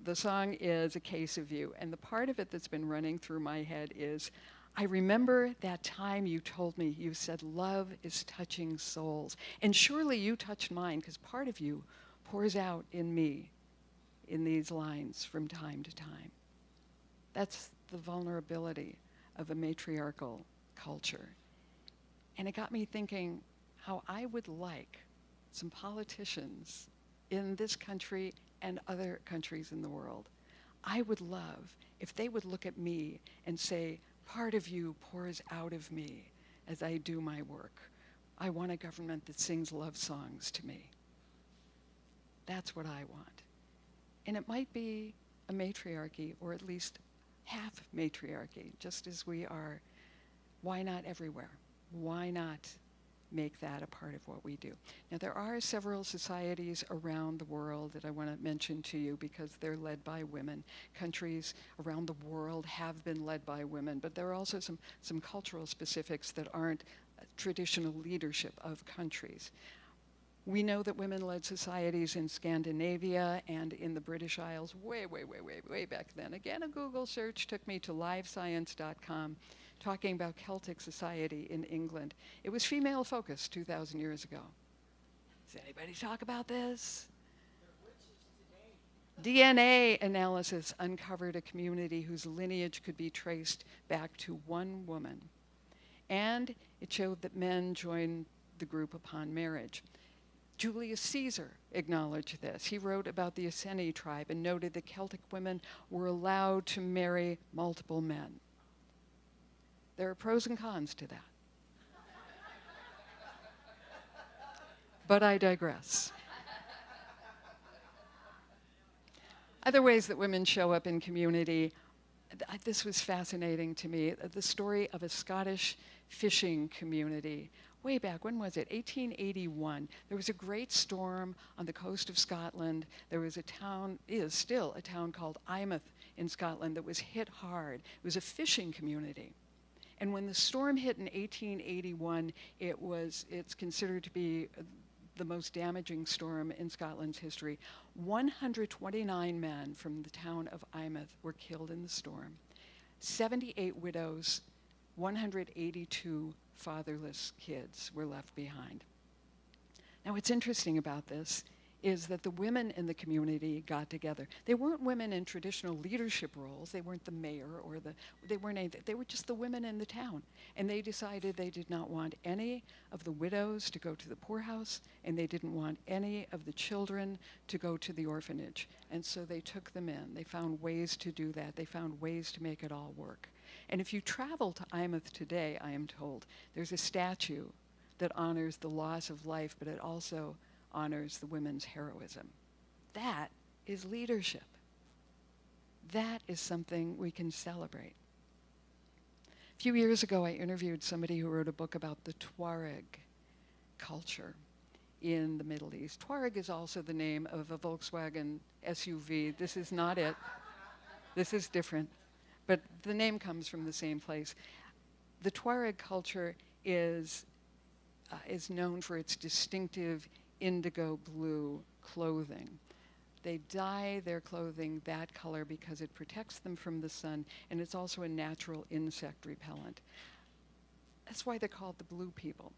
The song is A Case of You, and the part of it that's been running through my head is, I remember that time you told me, you said love is touching souls. And surely you touched mine, because part of you pours out in me in these lines from time to time. That's the vulnerability of a matriarchal culture. And it got me thinking how I would like some politicians in this country and other countries in the world. I would love if they would look at me and say, part of you pours out of me as I do my work. I want a government that sings love songs to me. That's what I want. And it might be a matriarchy, or at least half matriarchy, just as we are. Why not everywhere? Why not make that a part of what we do? Now, there are several societies around the world that I want to mention to you because they're led by women. Countries around the world have been led by women, but there are also some cultural specifics that aren't traditional leadership of countries. We know that women-led societies in Scandinavia and in the British Isles way back then. Again, a Google search took me to livescience.com, talking about Celtic society in England. It was female-focused 2,000 years ago. Does anybody talk about this? DNA analysis uncovered a community whose lineage could be traced back to one woman. And it showed that men joined the group upon marriage. Julius Caesar acknowledged this. He wrote about the Iceni tribe and noted that Celtic women were allowed to marry multiple men. There are pros and cons to that. But I digress. Other ways that women show up in community, this was fascinating to me. The story of a Scottish fishing community. Way back, when was it? 1881. There was a great storm on the coast of Scotland. There was a town, is still a town called Eyemouth in Scotland that was hit hard. It was a fishing community. And when the storm hit in 1881, it's considered to be the most damaging storm in Scotland's history. 129 men from the town of Eyemouth were killed in the storm. 78 widows, 182 fatherless kids were left behind. Now, what's interesting about this is that the women in the community got together. They weren't women in traditional leadership roles. They weren't the mayor or they weren't anything. They were just the women in the town. And they decided they did not want any of the widows to go to the poorhouse, and they didn't want any of the children to go to the orphanage. And so they took them in. They found ways to do that. They found ways to make it all work. And if you travel to Eyemouth today, I am told, there's a statue that honors the loss of life, but it also honors the women's heroism. That is leadership. That is something we can celebrate. A few years ago, I interviewed somebody who wrote a book about the Tuareg culture in the Middle East. Tuareg is also the name of a Volkswagen SUV. This is not it. This is different. But the name comes from the same place. The Tuareg culture is known for its distinctive indigo blue clothing. They dye their clothing that color because it protects them from the sun, and it's also a natural insect repellent. That's why they're called the blue people.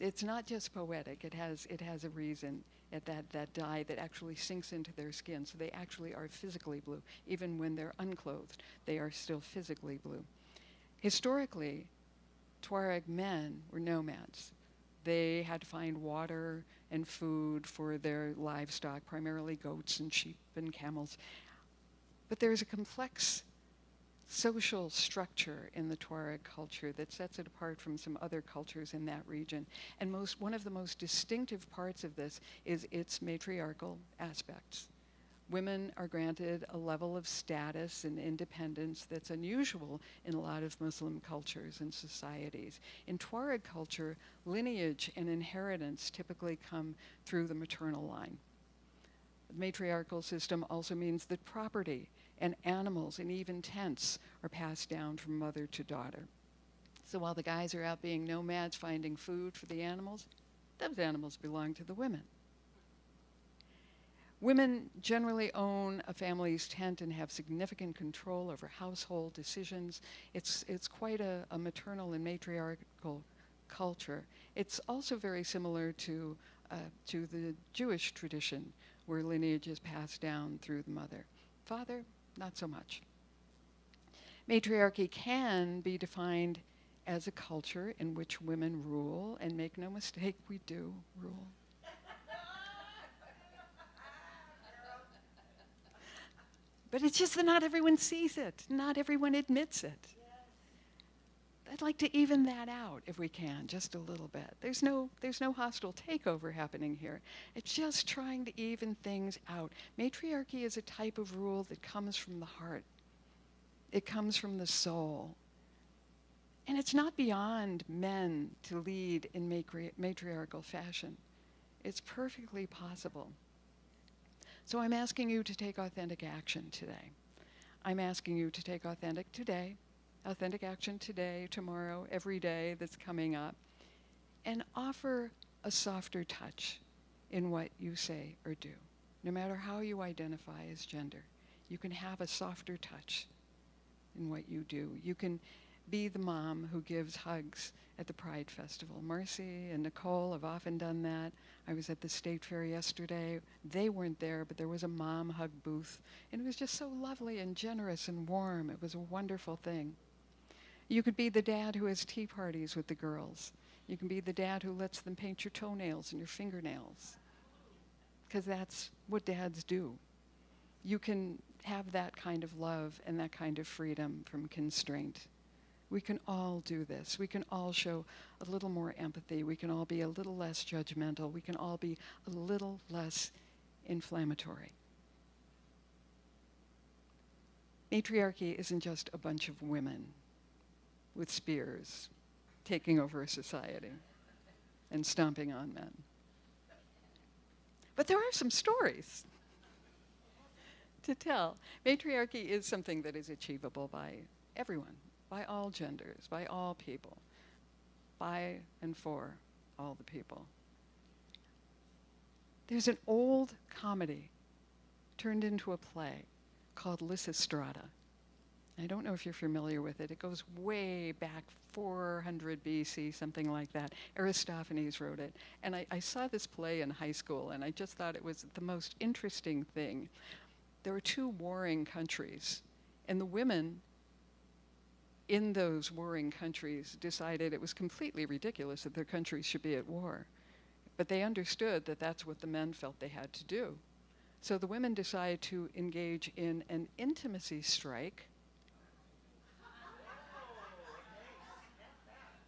It's not just poetic. It has a reason at that dye that actually sinks into their skin, so they actually are physically blue. Even when they're unclothed, they are still physically blue. Historically, Tuareg men were nomads. They had to find water and food for their livestock, primarily goats and sheep and camels. But there's a complex social structure in the Tuareg culture that sets it apart from some other cultures in that region. And one of the most distinctive parts of this is its matriarchal aspects. Women are granted a level of status and independence that's unusual in a lot of Muslim cultures and societies. In Tuareg culture, lineage and inheritance typically come through the maternal line. The matriarchal system also means that property and animals and even tents are passed down from mother to daughter. So while the guys are out being nomads finding food for the animals, those animals belong to the women. Women generally own a family's tent and have significant control over household decisions. It's quite a maternal and matriarchal culture. It's also very similar to the Jewish tradition, where lineage is passed down through the mother. Father, not so much. Matriarchy can be defined as a culture in which women rule, and make no mistake, we do rule. But it's just that not everyone sees it. Not everyone admits it. I'd like to even that out if we can, just a little bit. There's no hostile takeover happening here. It's just trying to even things out. Matriarchy is a type of rule that comes from the heart. It comes from the soul. And it's not beyond men to lead in matriarchal fashion. It's perfectly possible. So I'm asking you to take authentic action today. I'm asking you to take authentic action today, tomorrow, every day that's coming up, and offer a softer touch in what you say or do. No matter how you identify as gender, you can have a softer touch in what you do. You can be the mom who gives hugs at the Pride Festival. Marcy and Nicole have often done that. I was at the State Fair yesterday. They weren't there, but there was a mom hug booth. And it was just so lovely and generous and warm. It was a wonderful thing. You could be the dad who has tea parties with the girls. You can be the dad who lets them paint your toenails and your fingernails, because that's what dads do. You can have that kind of love and that kind of freedom from constraint. We can all do this. We can all show a little more empathy. We can all be a little less judgmental. We can all be a little less inflammatory. Matriarchy isn't just a bunch of women with spears taking over a society and stomping on men. But there are some stories to tell. Matriarchy is something that is achievable by everyone, by all genders, by all people, by and for all the people. There's an old comedy turned into a play called Lysistrata. I don't know if you're familiar with it. It goes way back 400 BC, something like that. Aristophanes wrote it. And I saw this play in high school, and I just thought it was the most interesting thing. There were two warring countries, and the women in those warring countries decided it was completely ridiculous that their countries should be at war. But they understood that that's what the men felt they had to do. So the women decided to engage in an intimacy strike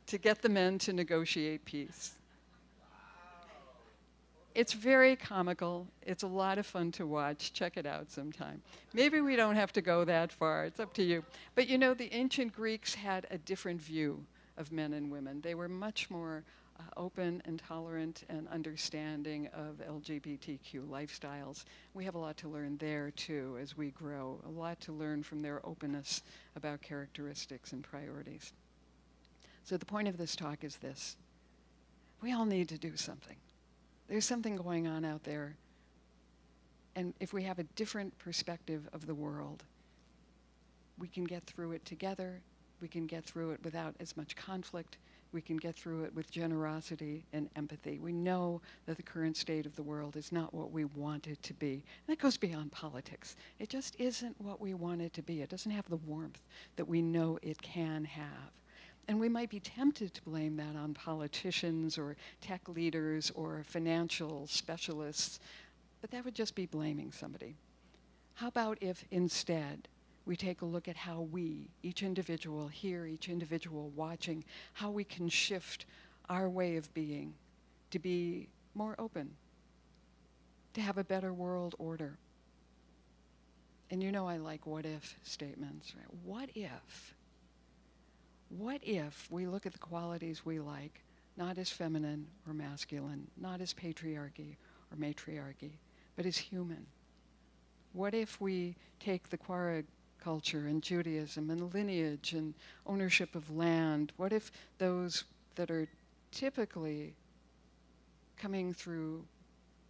to get the men to negotiate peace. It's very comical. It's a lot of fun to watch. Check it out sometime. Maybe we don't have to go that far. It's up to you. But you know, the ancient Greeks had a different view of men and women. They were much more open and tolerant and understanding of LGBTQ lifestyles. We have a lot to learn there, too, as we grow. A lot to learn from their openness about characteristics and priorities. So the point of this talk is this. We all need to do something. There's something going on out there. And if we have a different perspective of the world, we can get through it together. We can get through it without as much conflict. We can get through it with generosity and empathy. We know that the current state of the world is not what we want it to be. And that goes beyond politics. It just isn't what we want it to be. It doesn't have the warmth that we know it can have. And we might be tempted to blame that on politicians or tech leaders or financial specialists, but that would just be blaming somebody. How about if instead we take a look at how we, each individual here, each individual watching, how we can shift our way of being to be more open, to have a better world order, And you know I like what if statements, right? What if we look at the qualities we like, not as feminine or masculine, not as patriarchy or matriarchy, but as human? What if we take the Tuareg culture and Judaism and lineage and ownership of land? What if those that are typically coming through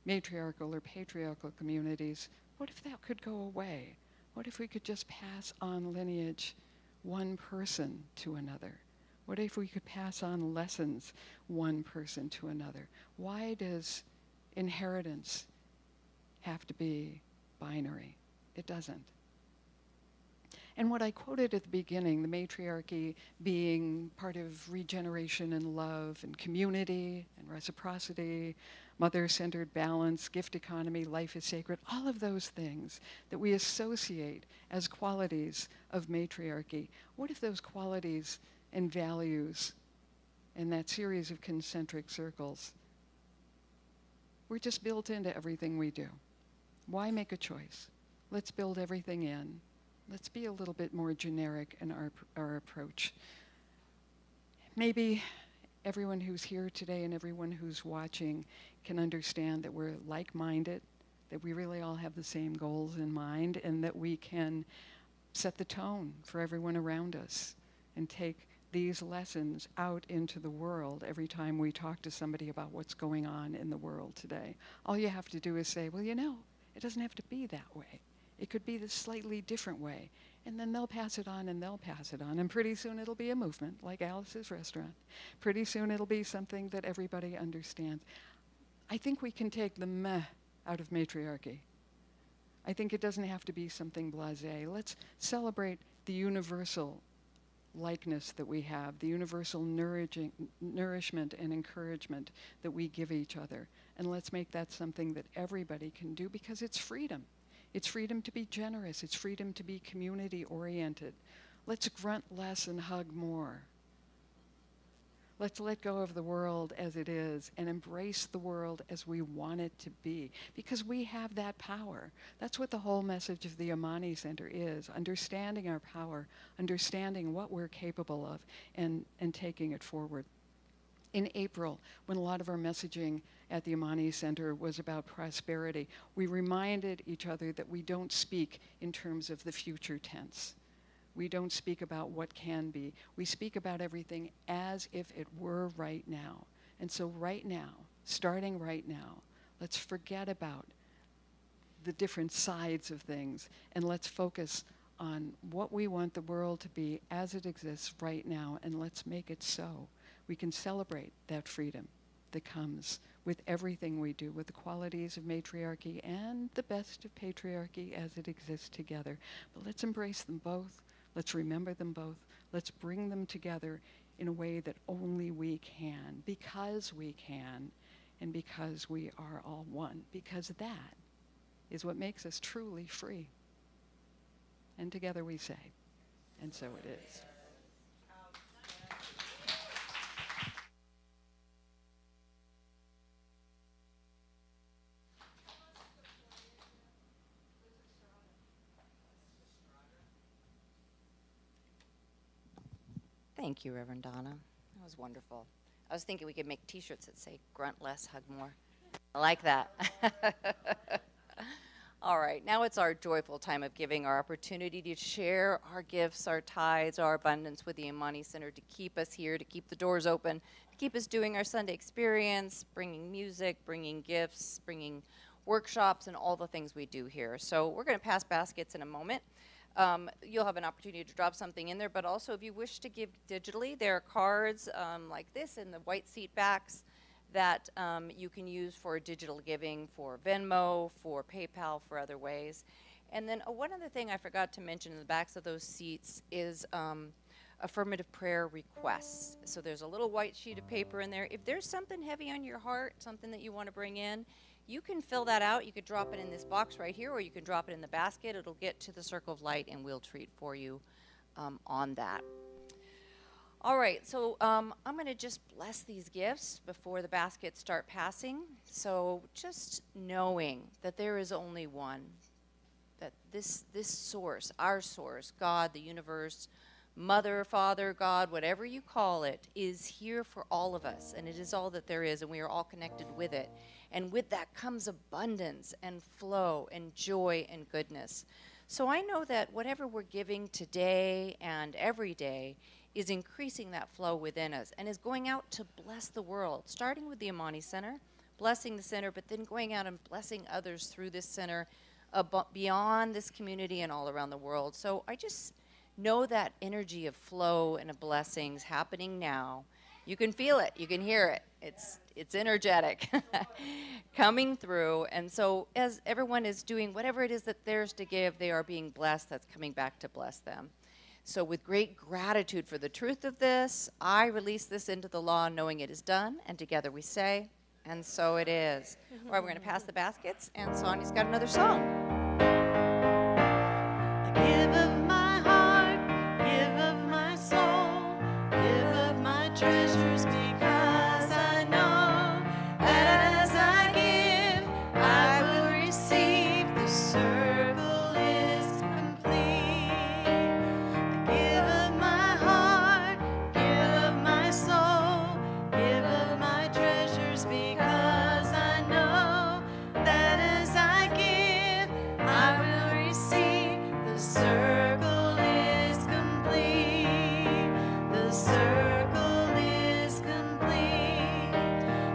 matriarchal or patriarchal communities, what if that could go away? What if we could just pass on lineage one person to another? What if we could pass on lessons one person to another? Why does inheritance have to be binary? It doesn't. And what I quoted at the beginning, the matriarchy being part of regeneration and love and community and reciprocity, mother-centered balance, gift economy, life is sacred, all of those things that we associate as qualities of matriarchy. What if those qualities and values in that series of concentric circles were just built into everything we do? Why make a choice? Let's build everything in. Let's be a little bit more generic in our approach. Maybe everyone who's here today and everyone who's watching can understand that we're like-minded, that we really all have the same goals in mind, and that we can set the tone for everyone around us and take these lessons out into the world every time we talk to somebody about what's going on in the world today. All you have to do is say, well, you know, it doesn't have to be that way. It could be this slightly different way. And then they'll pass it on and they'll pass it on. And pretty soon it'll be a movement, like Alice's Restaurant. Pretty soon it'll be something that everybody understands. I think we can take the meh out of matriarchy. I think it doesn't have to be something blasé. Let's celebrate the universal likeness that we have, the universal nourishment and encouragement that we give each other. And let's make that something that everybody can do, because it's freedom. It's freedom to be generous. It's freedom to be community-oriented. Let's grunt less and hug more. Let's let go of the world as it is and embrace the world as we want it to be, because we have that power. That's what the whole message of the Amani Center is, understanding our power, understanding what we're capable of, and taking it forward. In April, when a lot of our messaging at the Amani Center was about prosperity, we reminded each other that we don't speak in terms of the future tense. We don't speak about what can be. We speak about everything as if it were right now. And so right now, starting right now, let's forget about the different sides of things, and let's focus on what we want the world to be as it exists right now, and let's make it so. We can celebrate that freedom that comes with everything we do, with the qualities of matriarchy and the best of patriarchy as it exists together. But let's embrace them both. Let's remember them both. Let's bring them together in a way that only we can, because we can, and because we are all one, because that is what makes us truly free. And together we say, and so it is. Thank you, Reverend Donna. That was wonderful. I was thinking we could make t-shirts that say, grunt less, hug more. I like that. All right, now it's our joyful time of giving, our opportunity to share our gifts, our tithes, our abundance with the Amani Center, to keep us here, to keep the doors open, to keep us doing our Sunday experience, bringing music, bringing gifts, bringing workshops, and all the things we do here. So we're going to pass baskets in a moment. You'll have an opportunity to drop something in there, but also if you wish to give digitally, there are cards like this in the white seat backs that you can use for digital giving, for Venmo, for PayPal, for other ways. And then one other thing I forgot to mention in the backs of those seats is affirmative prayer requests. So there's a little white sheet of paper in there. If there's something heavy on your heart, something that you want to bring in, you can fill that out. You could drop it in this box right here, or you can drop it in the basket. It'll get to the Circle of Light, and we'll treat for you on that. All right, so I'm going to just bless these gifts before the baskets start passing. So just knowing that there is only one that this source, our source, God, the universe, Mother, Father, God, whatever you call it, is here for all of us, and it is all that there is, and we are all connected with it. And with that comes abundance and flow and joy and goodness. So I know that whatever we're giving today and every day is increasing that flow within us and is going out to bless the world, starting with the Amani Center, blessing the center, but then going out and blessing others through this center beyond this community and all around the world. So I just know that energy of flow and of blessings happening now. You can feel it, you can hear it. It's energetic coming through. And so as everyone is doing whatever it is that theirs to give, they are being blessed. That's coming back to bless them. So with great gratitude for the truth of this, I release this into the law knowing it is done, and together we say, and so it is. All right, we're going to pass the baskets, and Sonia's got another song. I give of my heart, give of my soul, give of my treasures, because I know that as I give, I will receive. The circle is complete. I give of my heart, give of my soul, give of my treasures, because I know that as I give, I will receive. The circle is complete. The circle is complete.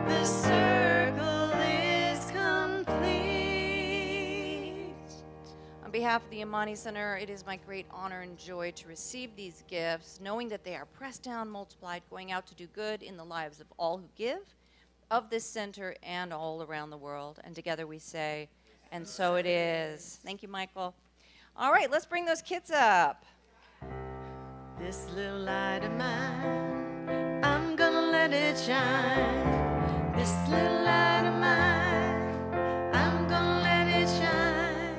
The circle is complete. On behalf of the Amani Center, it is my great honor and joy to receive these gifts, knowing that they are pressed down, multiplied, going out to do good in the lives of all who give, of this center and all around the world. And together we say, and so it is. Thank you, Michael. All right, let's bring those kids up. This little light of mine, I'm gonna let it shine. This little light of mine, I'm gonna let it shine.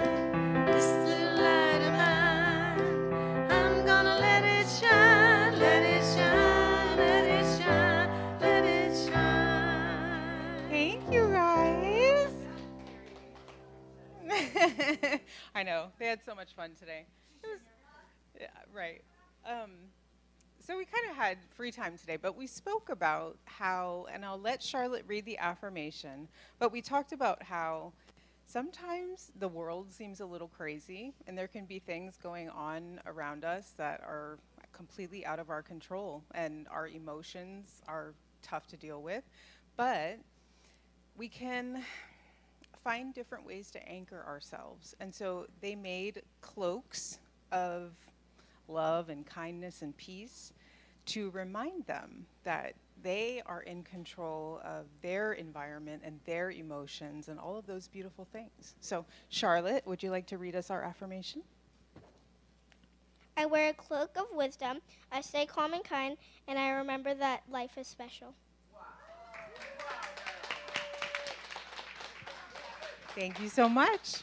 This little light of mine, I'm gonna let it shine. Let it shine, let it shine, let it shine. Thank you, guys. I know, they had so much fun today. It was, yeah, right. So we kind of had free time today, but we spoke about how, and I'll let Charlotte read the affirmation, but we talked about how sometimes the world seems a little crazy, and there can be things going on around us that are completely out of our control, and our emotions are tough to deal with, but we can find different ways to anchor ourselves. And so they made cloaks of love and kindness and peace to remind them that they are in control of their environment and their emotions and all of those beautiful things. So Charlotte, would you like to read us our affirmation? I wear a cloak of wisdom, I stay calm and kind, and I remember that life is special. Thank you so much.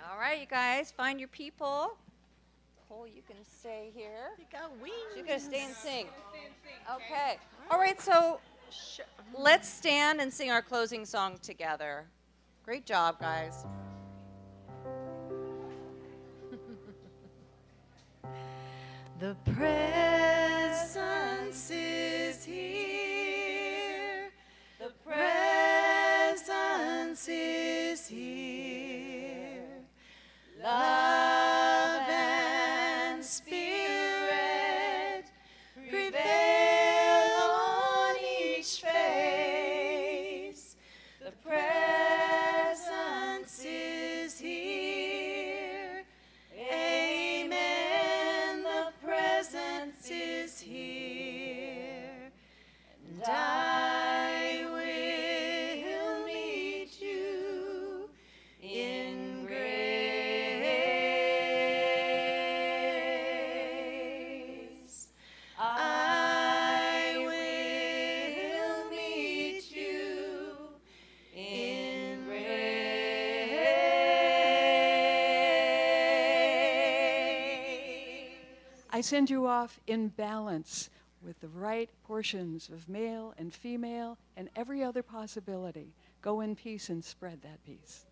All right, you guys, find your people. Cole, you can stay here. You got wings. You're going to stay and sing. Okay. All right, so let's stand and sing our closing song together. Great job, guys. The presence is here. The presence is here. Love and spirit prevail on each face. The presence is here. Amen. The presence is here. And I will meet you in grace. I will meet you in grace. I send you off in balance with the right portions of male and female and every other possibility. Go in peace and spread that peace.